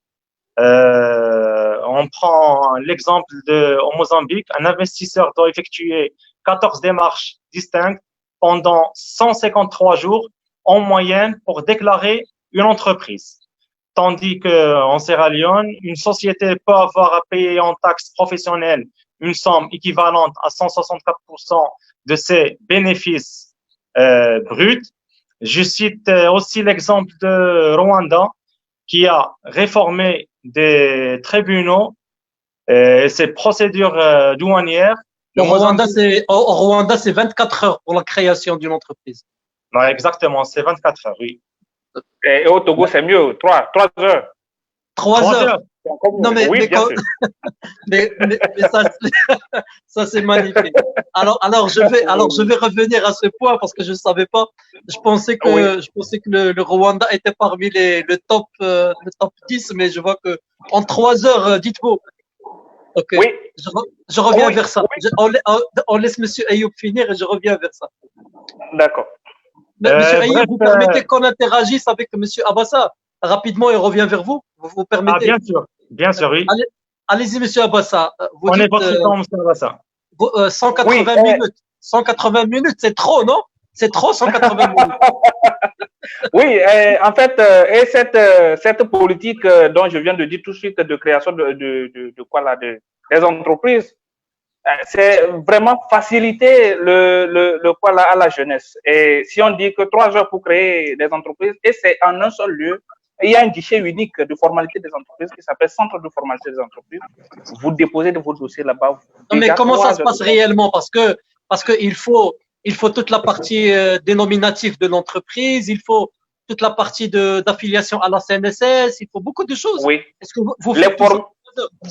On prend l'exemple au Mozambique, un investisseur doit effectuer 14 démarches distinctes pendant 153 jours en moyenne pour déclarer une entreprise. Tandis qu'en Sierra Leone, une société peut avoir à payer en taxes professionnelles une somme équivalente à 164% de ses bénéfices bruts. Je cite aussi l'exemple de Rwanda, qui a réformé des tribunaux et ses procédures douanières. Au Rwanda, c'est 24 heures pour la création d'une entreprise. Non, exactement, c'est 24 heures, oui. Et au Togo, c'est mieux, 3 heures. 3 heures. Non, mais, oui, bien sûr. mais ça c'est magnifique. Alors, je vais revenir à ce point parce que je ne savais pas. Je pensais que le Rwanda était parmi le top 10, mais je vois que en 3 heures, dites-vous. Ok. Oui. Je reviens vers ça. On laisse Monsieur Ayoub finir et je reviens vers ça. D'accord. Monsieur Ayoub, vous permettez qu'on interagisse avec Monsieur Abassa rapidement et revient vers vous. Vous permettez? Ah, bien sûr, oui. Allez-y, Monsieur Abassa. On est votre temps, Monsieur Abassa. 180 minutes. 180 minutes, c'est trop, non? C'est trop, 180 minutes. Oui, en fait, et cette politique dont je viens de dire tout de suite de création des entreprises, c'est vraiment faciliter à la jeunesse. Et si on dit que 3 heures pour créer des entreprises, et c'est en un seul lieu, il y a un guichet unique de formalité des entreprises qui s'appelle Centre de formalité des entreprises. Vous déposez vos dossiers là-bas. Non, mais comment ça se passe réellement? Parce que il faut toute la partie dénominative de l'entreprise, il faut toute la partie d'affiliation à la CNSS, il faut beaucoup de choses. Oui. Est-ce que vous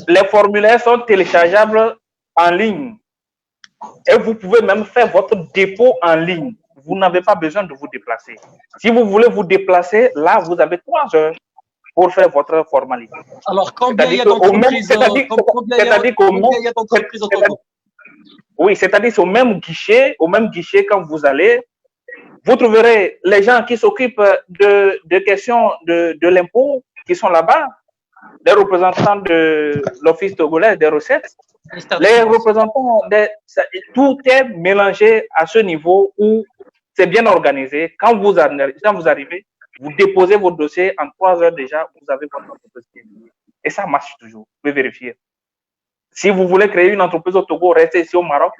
les formulaires sont téléchargeables en ligne. Et vous pouvez même faire votre dépôt en ligne. Vous n'avez pas besoin de vous déplacer. Si vous voulez vous déplacer, là, vous avez 3 heures pour faire votre formalité. Alors, combien il y a d'entreprises au Togo? Oui, c'est-à-dire c'est au même guichet, quand vous allez, vous trouverez les gens qui s'occupent de questions de l'impôt qui sont là-bas, les représentants de l'Office togolais des recettes, les représentants, tout est mélangé à ce niveau où c'est bien organisé. Quand vous arrivez, vous déposez votre dossier en 3 heures déjà, vous avez votre entreprise. Et ça marche toujours, vous pouvez vérifier. Si vous voulez créer une entreprise au Togo, restez ici au Maroc,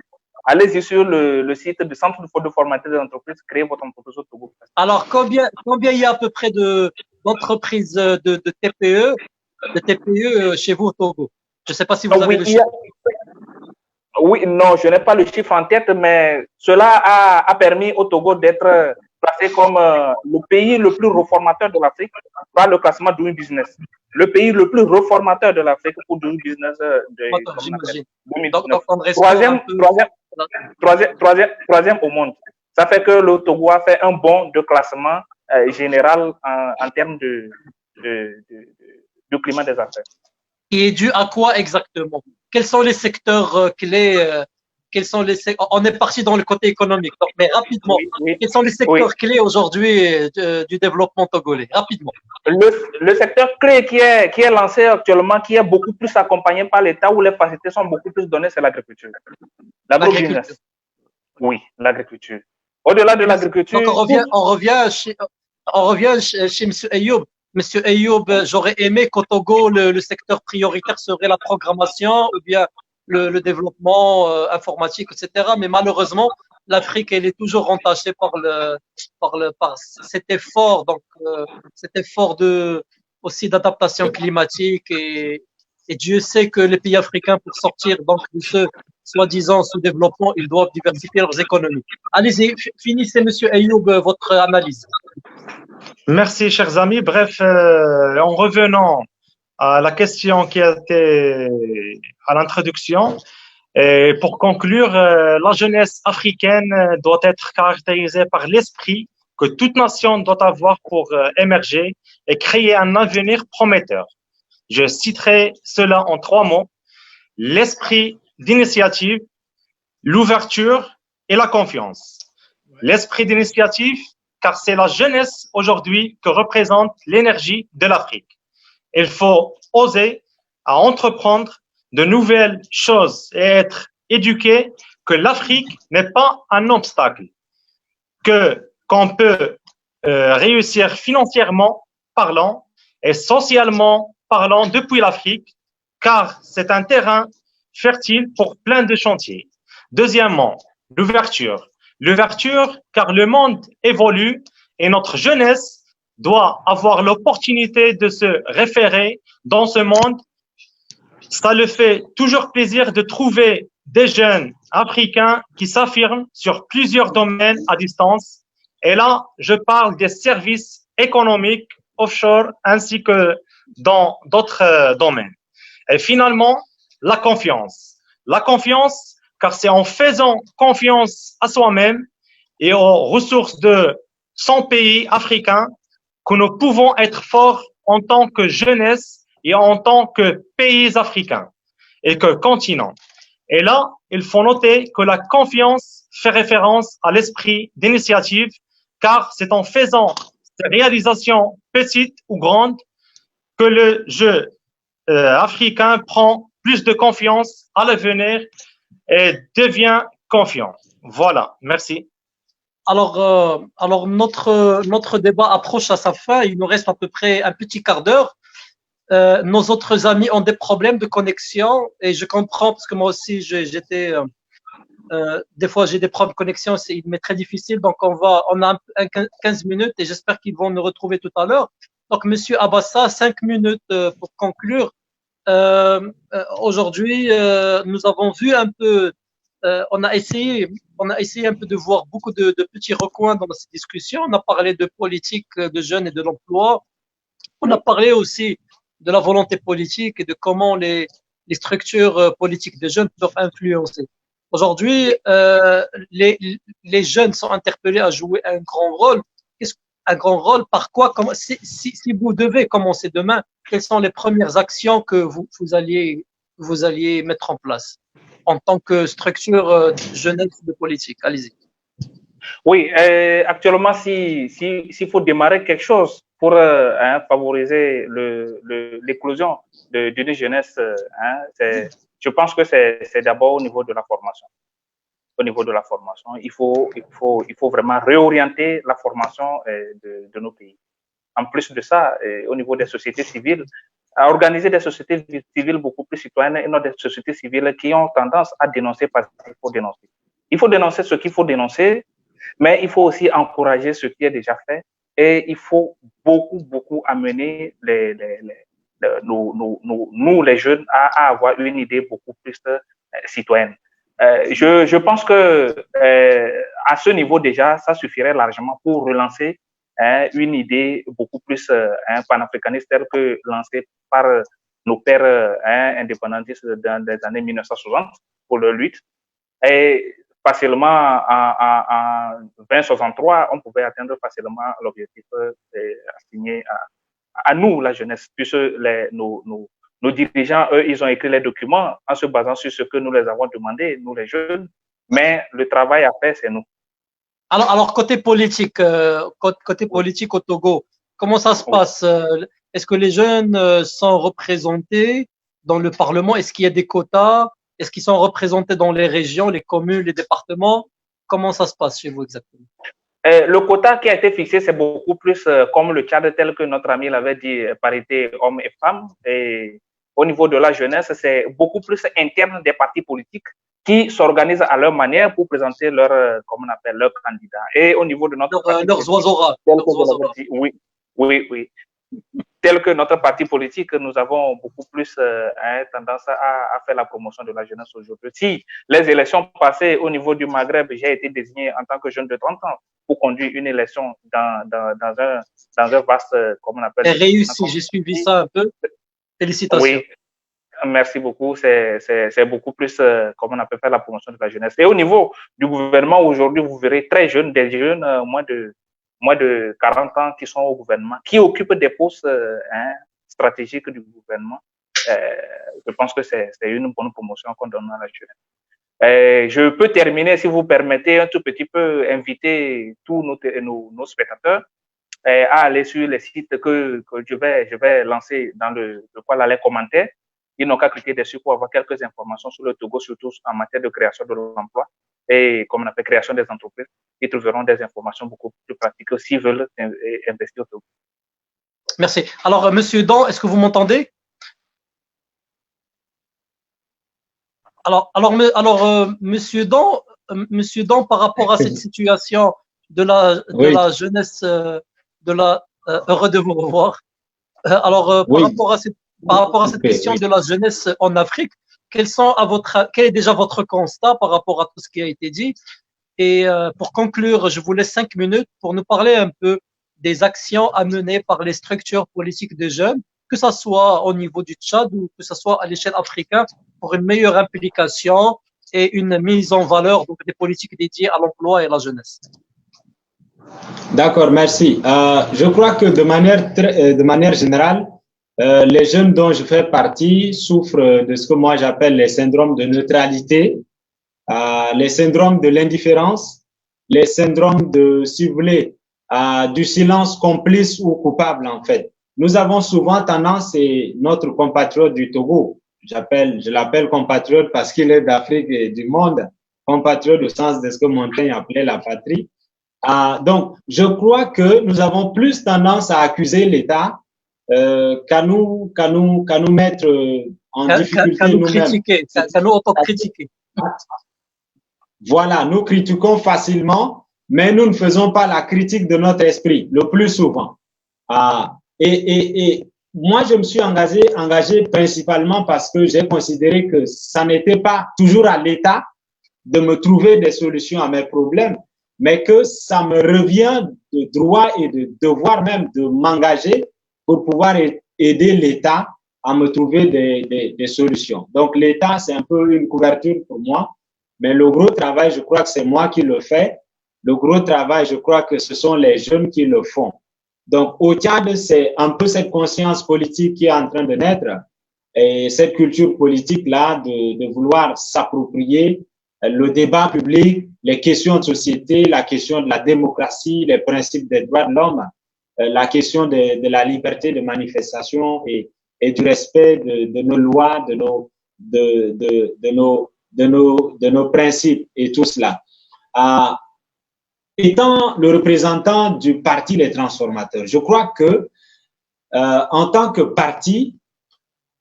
allez-y sur le site du Centre de formalité des entreprises, créez votre entreprise au Togo. Alors, combien il y a à peu près d'entreprises de TPE chez vous au Togo? Je ne sais pas si vous avez le chiffre. Oui, non, je n'ai pas le chiffre en tête, mais cela a permis au Togo d'être placé comme le pays le plus réformateur de l'Afrique par le classement Doing Business. Le pays le plus réformateur de l'Afrique pour Doing Business de 2019. Troisième au monde. Ça fait que le Togo a fait un bond de classement général en termes de climat des affaires. Qui est dû à quoi exactement? Quels sont les secteurs clés? On est parti dans le côté économique, donc, mais rapidement, quels sont les secteurs clés aujourd'hui du développement togolais? Rapidement. Le secteur clé qui est lancé actuellement, qui est beaucoup plus accompagné par l'État, où les facilités sont beaucoup plus données, c'est l'agriculture. L'agro-business. Oui, l'agriculture. Au-delà de l'agriculture. Donc on revient chez M. Ayoub. Monsieur Ayoub, j'aurais aimé qu'au Togo, le secteur prioritaire serait la programmation ou bien le développement informatique, etc. Mais malheureusement, l'Afrique, elle est toujours entachée par cet effort, aussi d'adaptation climatique et Dieu sait que les pays africains, pour sortir donc de ce soi-disant sous-développement, ils doivent diversifier leurs économies. Allez-y, finissez, Monsieur Ayoub, votre analyse. Merci, chers amis. Bref, en revenant à la question qui a été à l'introduction, et pour conclure, la jeunesse africaine doit être caractérisée par l'esprit que toute nation doit avoir pour émerger et créer un avenir prometteur. Je citerai cela en 3 mots: l'esprit d'initiative, l'ouverture et la confiance. L'esprit d'initiative, car c'est la jeunesse aujourd'hui que représente l'énergie de l'Afrique. Il faut oser à entreprendre de nouvelles choses et être éduqué que l'Afrique n'est pas un obstacle, qu'on peut réussir financièrement parlant et socialement parlant depuis l'Afrique, car c'est un terrain fertile pour plein de chantiers. Deuxièmement, l'ouverture. L'ouverture, car le monde évolue et notre jeunesse doit avoir l'opportunité de se référer dans ce monde. Ça le fait toujours plaisir de trouver des jeunes africains qui s'affirment sur plusieurs domaines à distance. Et là, je parle des services économiques offshore ainsi que dans d'autres domaines. Et finalement, la confiance. La confiance, car c'est en faisant confiance à soi-même et aux ressources de son pays africain que nous pouvons être forts en tant que jeunesse et en tant que pays africains et que continent. Et là, il faut noter que la confiance fait référence à l'esprit d'initiative, car c'est en faisant ces réalisations petites ou grandes que le jeu africain prend plus de confiance à l'avenir et devient confiant. Voilà, merci. Alors notre débat approche à sa fin. Il nous reste à peu près un petit quart d'heure. Nos autres amis ont des problèmes de connexion et je comprends parce que moi aussi des fois j'ai des problèmes de connexion, il m'est très difficile. Donc on a 15 minutes et j'espère qu'ils vont nous retrouver tout à l'heure. Donc Monsieur Abassa, 5 minutes pour conclure. Aujourd'hui, nous avons vu un peu, on a essayé un peu de voir beaucoup de petits recoins dans cette discussion. On a parlé de politique de jeunes et de l'emploi. On a parlé aussi de la volonté politique et de comment les structures politiques des jeunes peuvent influencer. Aujourd'hui, les jeunes sont interpellés à jouer un grand rôle. Un grand rôle, par quoi? Si vous devez commencer demain, quelles sont les premières actions que vous alliez mettre en place en tant que structure jeunesse de politique? Allez-y. Oui, actuellement, s'il faut démarrer quelque chose pour favoriser l'éclosion d'une jeunesse, je pense que c'est d'abord au niveau de la formation. Au niveau de la formation, il faut vraiment réorienter la formation de nos pays. En plus de ça, au niveau des sociétés civiles, à organiser des sociétés civiles beaucoup plus citoyennes et non des sociétés civiles qui ont tendance à dénoncer parce qu'il faut dénoncer. Il faut dénoncer ce qu'il faut dénoncer, mais il faut aussi encourager ce qui est déjà fait et il faut beaucoup amener nous, les jeunes, à avoir une idée beaucoup plus citoyenne. Je pense que à ce niveau déjà, ça suffirait largement pour relancer une idée beaucoup plus panafricaniste telle que lancée par nos pères indépendantistes dans les années 1960 pour leur lutte. Et facilement, en 2063, on pouvait atteindre facilement l'objectif assigné à nous, la jeunesse, puisque nos dirigeants, eux, ils ont écrit les documents en se basant sur ce que nous les avons demandé, nous les jeunes, mais le travail à faire, c'est nous. Alors côté politique au Togo, comment ça se passe? Est-ce que les jeunes sont représentés dans le Parlement? Est-ce qu'il y a des quotas? Est-ce qu'ils sont représentés dans les régions, les communes, les départements? Comment ça se passe chez vous exactement? Le quota qui a été fixé, c'est beaucoup plus comme le cadre tel que notre ami l'avait dit, parité hommes et femmes. Et au niveau de la jeunesse, c'est beaucoup plus interne des partis politiques qui s'organisent à leur manière pour présenter leur candidat. Et au niveau de notre leurs oiseaux. Oui. Tel que notre parti politique, nous avons beaucoup plus tendance à faire la promotion de la jeunesse aujourd'hui. Si les élections passées au niveau du Maghreb, j'ai été désigné en tant que jeune de 30 ans pour conduire une élection dans un vaste, comme on appelle. Et réussi, j'ai suivi ça un peu. Félicitations. Oui, merci beaucoup. C'est beaucoup plus, comme on appelle, faire la promotion de la jeunesse. Et au niveau du gouvernement, aujourd'hui, vous verrez très jeunes, des jeunes moins de 40 ans qui sont au gouvernement, qui occupent des postes stratégique du gouvernement, je pense que c'est une bonne promotion qu'on donne à la jeunesse. Je peux terminer, si vous permettez, un tout petit peu, inviter tous nos spectateurs à aller sur les sites que je vais lancer dans le quoi les commentaires. Ils n'ont qu'à cliquer dessus pour avoir quelques informations sur le Togo, surtout en matière de création de l'emploi et, comme on appelle, création des entreprises. Ils trouveront des informations beaucoup plus pratiques s'ils veulent investir au Togo. Merci. Alors, Monsieur Dan, est-ce que vous m'entendez? Alors, Monsieur Dan, par rapport à cette situation de la jeunesse, heureux de vous revoir. Par rapport à cette question de la jeunesse en Afrique, quel est déjà votre constat par rapport à tout ce qui a été dit? Et pour conclure, je vous laisse 5 minutes pour nous parler un peu des actions à mener par les structures politiques des jeunes, que ce soit au niveau du Tchad ou que ce soit à l'échelle africaine, pour une meilleure implication et une mise en valeur donc, des politiques dédiées à l'emploi et à la jeunesse. D'accord, merci. Je crois que de manière générale, les jeunes dont je fais partie souffrent de ce que moi j'appelle les syndromes de neutralité, les syndromes de l'indifférence, les syndromes de, si vous voulez, du silence complice ou coupable en fait. Nous avons souvent tendance, et notre compatriote du Togo, je l'appelle compatriote parce qu'il est d'Afrique et du monde, compatriote au sens de ce que Montaigne appelait la patrie. Donc, je crois que nous avons plus tendance à accuser l'État qu'à nous mettre en difficulté nous-mêmes. Qu'à nous autocritiquer. Voilà, nous critiquons facilement, mais nous ne faisons pas la critique de notre esprit, le plus souvent. Et moi, je me suis engagé principalement parce que j'ai considéré que ça n'était pas toujours à l'État de me trouver des solutions à mes problèmes, mais que ça me revient de droit et de devoir même de m'engager pour pouvoir aider l'État à me trouver des solutions. Donc, l'État, c'est un peu une couverture pour moi, mais le gros travail, je crois que c'est moi qui le fais. Le gros travail, je crois que ce sont les jeunes qui le font. Donc, au Tchad, c'est un peu cette conscience politique qui est en train de naître et cette culture politique-là de vouloir s'approprier le débat public, les questions de société, la question de la démocratie, les principes des droits de l'homme, la question de la liberté de manifestation et du respect de nos lois, de nos principes et tout cela. Étant le représentant du parti Les Transformateurs, je crois que en tant que parti,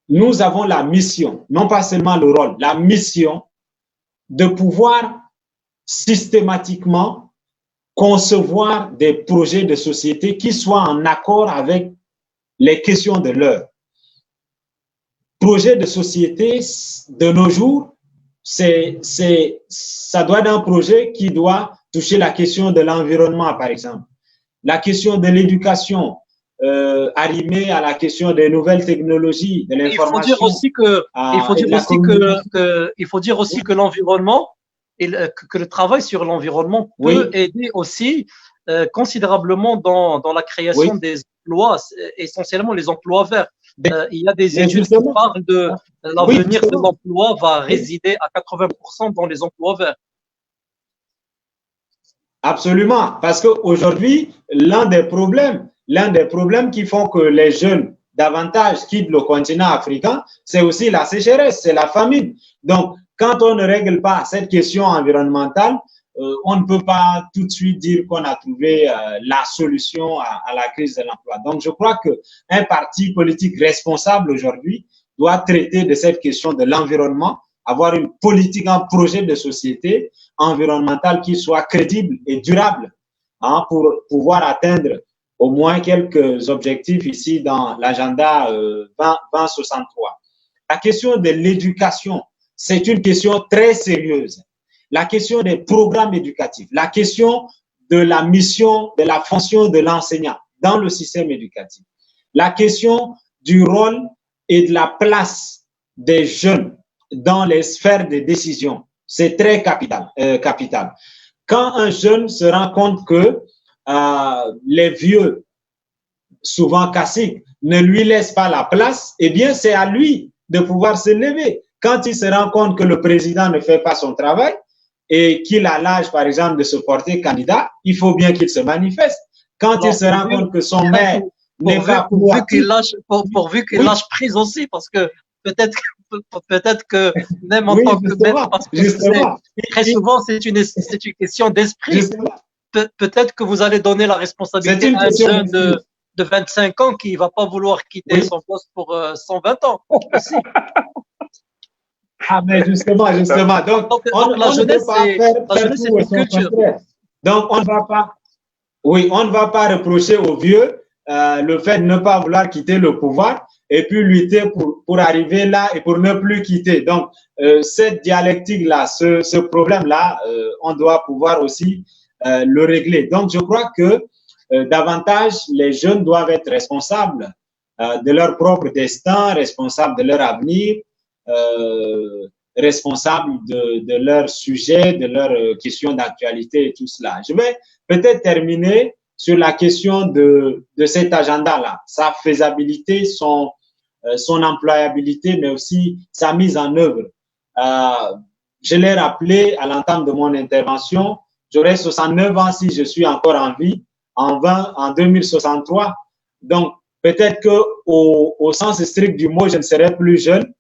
nous avons la mission, non pas seulement le rôle, la mission de pouvoir systématiquement concevoir des projets de société qui soient en accord avec les questions de l'heure. Projet de société de nos jours, ça doit être un projet qui doit toucher la question de l'environnement, par exemple, la question de l'éducation, arrimer à la question des nouvelles technologies, de l'information. Il faut dire aussi que l'environnement et que le travail sur l'environnement peut aider aussi considérablement dans la création des emplois, essentiellement les emplois verts. Il y a des études qui parlent de l'avenir de l'emploi va résider à 80% dans les emplois verts. Absolument, parce qu'aujourd'hui, l'un des problèmes qui font que les jeunes davantage quittent le continent africain, c'est aussi la sécheresse, c'est la famine. Donc, quand on ne règle pas cette question environnementale, on ne peut pas tout de suite dire qu'on a trouvé la solution à la crise de l'emploi. Donc, je crois qu'un parti politique responsable aujourd'hui doit traiter de cette question de l'environnement, avoir une politique, un projet de société environnementale qui soit crédible et durable pour pouvoir atteindre au moins quelques objectifs ici dans l'agenda 2063. La question de l'éducation, c'est une question très sérieuse. La question des programmes éducatifs, la question de la mission, de la fonction de l'enseignant dans le système éducatif, la question du rôle et de la place des jeunes dans les sphères de décision, c'est très capital. Quand un jeune se rend compte que les vieux, souvent caciques, ne lui laisse pas la place, eh bien, c'est à lui de pouvoir se lever. Quand il se rend compte que le président ne fait pas son travail et qu'il a l'âge, par exemple, de se porter candidat, il faut bien qu'il se manifeste. Quand il se rend compte que son maire n'est pas pourvu qu'il lâche prise aussi, parce que peut-être que même en tant que maître, parce que très souvent c'est une question d'esprit. Peut-être que vous allez donner la responsabilité à un jeune de 25 ans qui ne va pas vouloir quitter son poste pour 120 ans aussi. Ah, mais justement. Donc la jeunesse, c'est une culture. Donc, on ne va pas reprocher aux vieux le fait de ne pas vouloir quitter le pouvoir et puis lutter pour arriver là et pour ne plus quitter. Donc, cette dialectique-là, ce problème-là, on doit pouvoir aussi le régler. Donc, je crois que davantage, les jeunes doivent être responsables de leur propre destin, responsables de leur avenir, responsables de leur sujet, de leurs questions d'actualité et tout cela. Je vais peut-être terminer sur la question de cet agenda-là, sa faisabilité, son employabilité, mais aussi sa mise en œuvre. Je l'ai rappelé à l'entame de mon intervention, j'aurai 69 ans si je suis encore en vie en 2063. Donc, peut-être que au sens strict du mot, je ne serai plus jeune,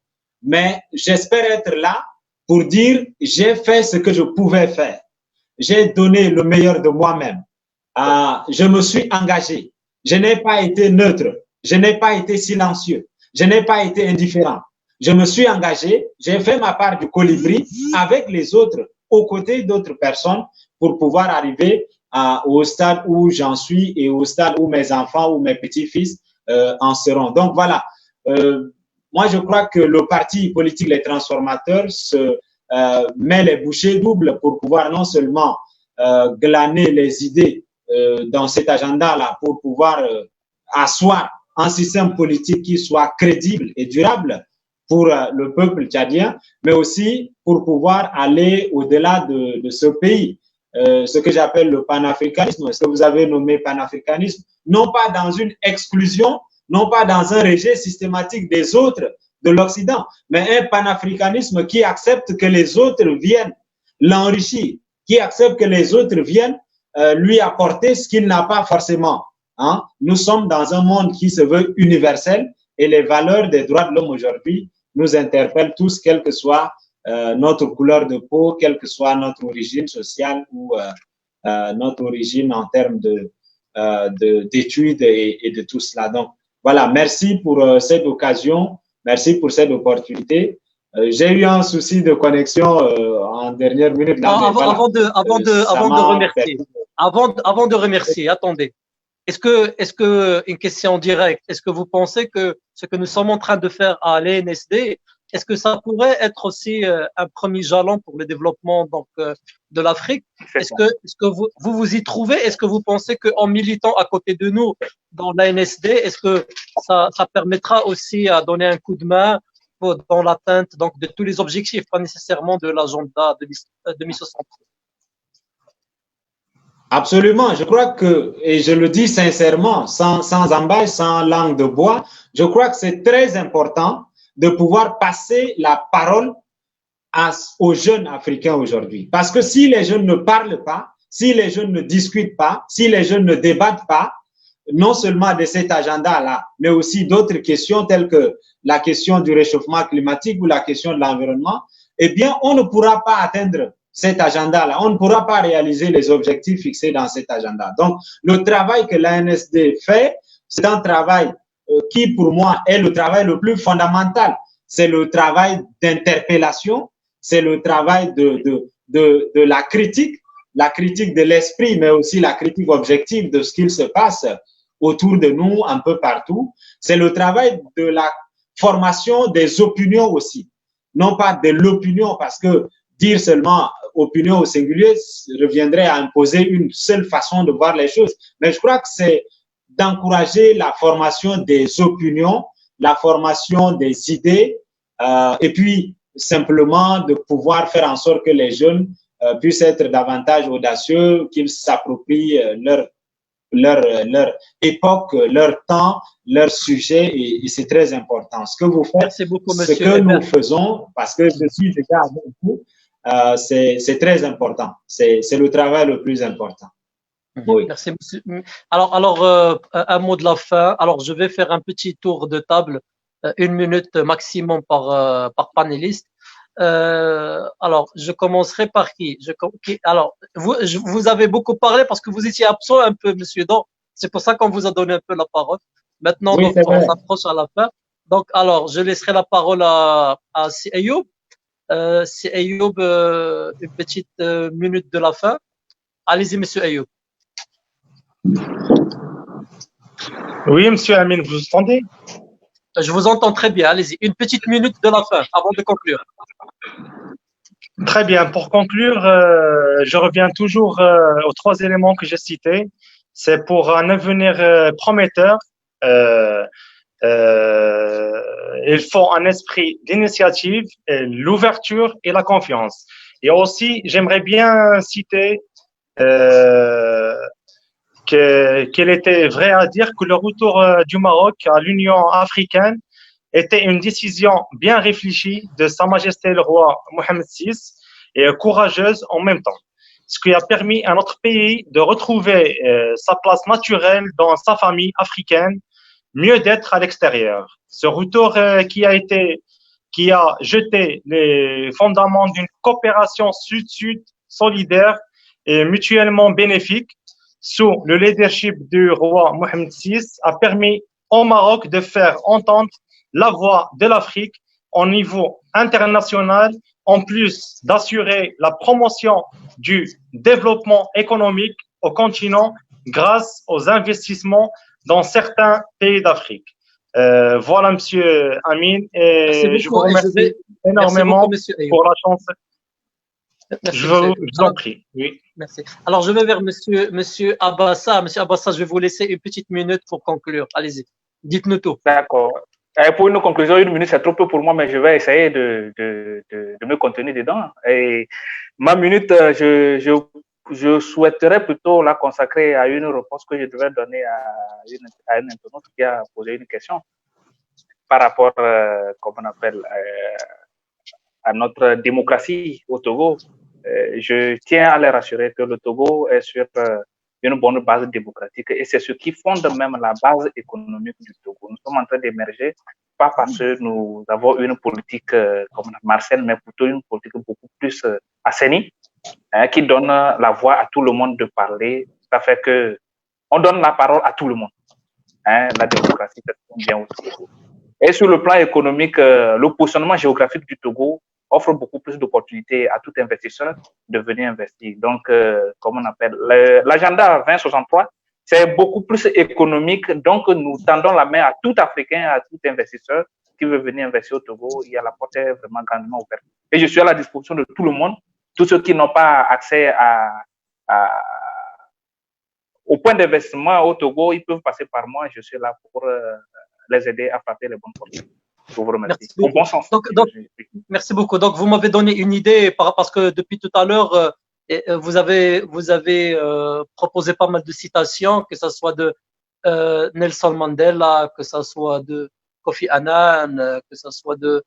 mais j'espère être là pour dire j'ai fait ce que je pouvais faire. J'ai donné le meilleur de moi-même. Je me suis engagé. Je n'ai pas été neutre. Je n'ai pas été silencieux. Je n'ai pas été indifférent. Je me suis engagé. J'ai fait ma part du colibri avec les autres, aux côtés d'autres personnes pour pouvoir arriver au stade où j'en suis et au stade où mes enfants ou mes petits-fils en seront. Donc voilà. Moi, je crois que le parti politique Les Transformateurs se met les bouchées doubles pour pouvoir non seulement glaner les idées dans cet agenda-là pour pouvoir asseoir un système politique qui soit crédible et durable pour le peuple tchadien, mais aussi pour pouvoir aller au-delà de ce pays. Ce que j'appelle le panafricanisme, ce que vous avez nommé panafricanisme, non pas dans une exclusion, non pas dans un rejet systématique des autres de l'Occident, mais un panafricanisme qui accepte que les autres viennent l'enrichir, qui accepte que les autres viennent lui apporter ce qu'il n'a pas forcément. Hein? Nous sommes dans un monde qui se veut universel et les valeurs des droits de l'homme aujourd'hui nous interpellent tous, quelle que soit notre couleur de peau, quelle que soit notre origine sociale ou notre origine en termes d'études et de tout cela. Donc, voilà, merci pour cette occasion, merci pour cette opportunité. J'ai eu un souci de connexion en dernière minute. Là, avant de remercier, attendez. Est-ce que une question directe, est-ce que vous pensez que ce que nous sommes en train de faire à l'ANSD, est-ce que ça pourrait être aussi un premier jalon pour le développement donc de l'Afrique? Est-ce que vous y trouvez? Est-ce que vous pensez qu'en militant à côté de nous dans l'ANSD, est-ce que ça permettra aussi à donner un coup de main dans l'atteinte donc de tous les objectifs, pas nécessairement de l'agenda 2060? Absolument, je crois que, et je le dis sincèrement, sans embâche, sans langue de bois, je crois que c'est très important de pouvoir passer la parole aux jeunes Africains aujourd'hui. Parce que si les jeunes ne parlent pas, si les jeunes ne discutent pas, si les jeunes ne débattent pas, non seulement de cet agenda-là, mais aussi d'autres questions telles que la question du réchauffement climatique ou la question de l'environnement, eh bien, on ne pourra pas atteindre cet agenda-là. On ne pourra pas réaliser les objectifs fixés dans cet agenda. Donc, le travail que l'ANSD fait, c'est un travail qui, pour moi, est le travail le plus fondamental. C'est le travail d'interpellation, c'est le travail de la critique de l'esprit, mais aussi la critique objective de ce qu'il se passe autour de nous, un peu partout. C'est le travail de la formation des opinions aussi, non pas de l'opinion, parce que dire seulement opinion au singulier reviendrait à imposer une seule façon de voir les choses. Mais je crois que c'est d'encourager la formation des opinions, la formation des idées, et puis simplement de pouvoir faire en sorte que les jeunes puissent être davantage audacieux, qu'ils s'approprient leur époque, leur temps, leur sujet, et c'est très important. Ce que vous faites, Merci beaucoup, ce monsieur que Hébert. nous faisons, parce que je suis déjà avec vous, c'est très important. C'est le travail le plus important. Oui. Merci, monsieur. Alors un mot de la fin. Alors, je vais faire un petit tour de table, 1 minute maximum par panéliste. Alors, je commencerai par qui? Alors, vous avez beaucoup parlé parce que vous étiez absent un peu, monsieur Dan. C'est pour ça qu'on vous a donné un peu la parole. Maintenant, Oui, donc, c'est on vrai. s'approche à la fin. Donc, alors, je laisserai la parole à Si Ayoub. Si Ayoub, une petite minute de la fin. Allez-y, monsieur Ayoub. Oui, monsieur Amin, vous entendez? Je vous entends très bien. Allez-y. Une petite minute de la fin avant de conclure. Très bien. Pour conclure, je reviens toujours aux 3 éléments que j'ai cités. C'est pour un avenir prometteur. Il faut un esprit d'initiative, l'ouverture et la confiance. Et aussi, j'aimerais bien citer qu'il était vrai à dire que le retour du Maroc à l'Union africaine était une décision bien réfléchie de Sa Majesté le roi Mohamed VI et courageuse en même temps, ce qui a permis à notre pays de retrouver sa place naturelle dans sa famille africaine, mieux d'être à l'extérieur. Ce retour qui a jeté les fondements d'une coopération sud-sud solidaire et mutuellement bénéfique sous le leadership du roi Mohamed VI a permis au Maroc de faire entendre la voix de l'Afrique au niveau international, en plus d'assurer la promotion du développement économique au continent grâce aux investissements dans certains pays d'Afrique. Voilà, monsieur Amin, et je vous remercie énormément pour la chance. Merci, je vous en prie. Oui. Merci. Alors, je vais vers monsieur Abassa. Monsieur Abassa, je vais vous laisser une petite minute pour conclure. Allez-y. Dites-nous tout. D'accord. Pour une conclusion, 1 minute, c'est trop peu pour moi, mais je vais essayer de me contenir dedans. Et ma minute, je souhaiterais plutôt la consacrer à une réponse que je devais donner à un internaute qui a posé une question par rapport, comme on appelle, à notre démocratie au Togo. Je tiens à les rassurer que le Togo est sur une bonne base démocratique et c'est ce qui fonde même la base économique du Togo. Nous sommes en train d'émerger, pas parce que nous avons une politique comme Marcel, mais plutôt une politique beaucoup plus assainie, qui donne la voix à tout le monde de parler. Ça fait que on donne la parole à tout le monde. La démocratie, c'est bien au Togo. Et sur le plan économique, le positionnement géographique du Togo offre beaucoup plus d'opportunités à tout investisseur de venir investir. Donc, comme on appelle, l'agenda 2063, c'est beaucoup plus économique. Donc, nous tendons la main à tout Africain, à tout investisseur qui veut venir investir au Togo. Il y a la porte est vraiment grandement ouverte. Et je suis à la disposition de tout le monde. Tous ceux qui n'ont pas accès au point d'investissement au Togo, ils peuvent passer par moi. Je suis là pour les aider à frapper les bonnes portes. Je vous remercie. Au bon sens. Donc, merci beaucoup. Donc, vous m'avez donné une idée parce que depuis tout à l'heure, vous avez proposé pas mal de citations, que ce soit de Nelson Mandela, que ce soit de Kofi Annan, que ce soit de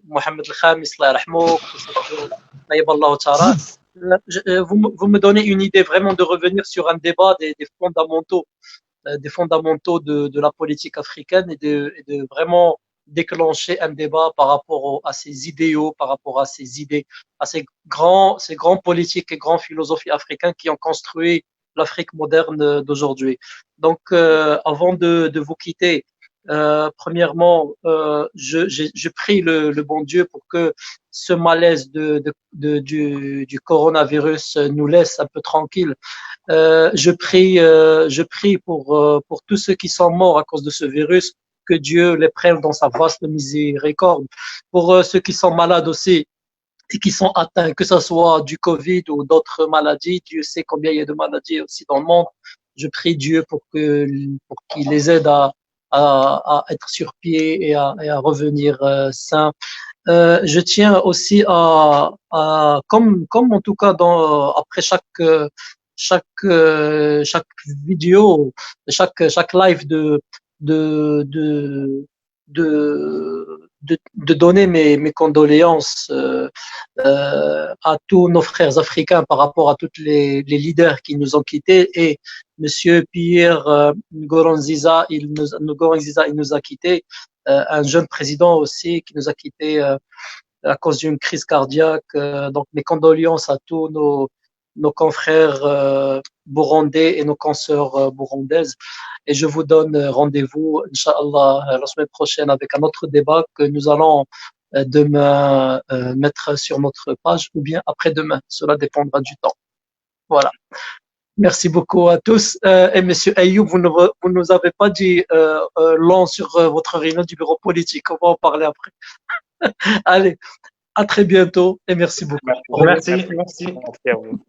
Mohamed El-Khamis, que ce soit de Naïb Allah Tara. Vous me donnez une idée vraiment de revenir sur un débat des fondamentaux de la politique africaine et de vraiment déclencher un débat par rapport à ces idéaux, par rapport à ces idées, à ces grands politiques et grands philosophes africains qui ont construit l'Afrique moderne d'aujourd'hui. Donc, avant de vous quitter, premièrement, je prie le bon Dieu pour que ce malaise du coronavirus nous laisse un peu tranquilles. Je prie pour tous ceux qui sont morts à cause de ce virus, que Dieu les prenne dans sa vaste miséricorde. Pour ceux qui sont malades aussi et qui sont atteints, que ce soit du Covid ou d'autres maladies, Dieu sait combien il y a de maladies aussi dans le monde. Je prie Dieu pour qu'il les aide à être sur pied et à revenir sains. Je tiens aussi comme en tout cas après chaque vidéo, chaque live de, de, de donner mes condoléances à tous nos frères africains par rapport à tous les leaders qui nous ont quittés. Et Monsieur Pierre Nkurunziza, il nous a quittés, un jeune président aussi qui nous a quittés à cause d'une crise cardiaque. Donc mes condoléances à tous nos confrères burundais et nos consoeurs burundaises. Et je vous donne rendez-vous, Inch'Allah, la semaine prochaine avec un autre débat que nous allons demain mettre sur notre page ou bien après-demain. Cela dépendra du temps. Voilà. Merci beaucoup à tous. Et Monsieur Ayoub, vous ne nous avez pas dit long sur votre réunion du bureau politique. On va en parler après. Allez, à très bientôt et merci beaucoup. Merci. Merci à vous.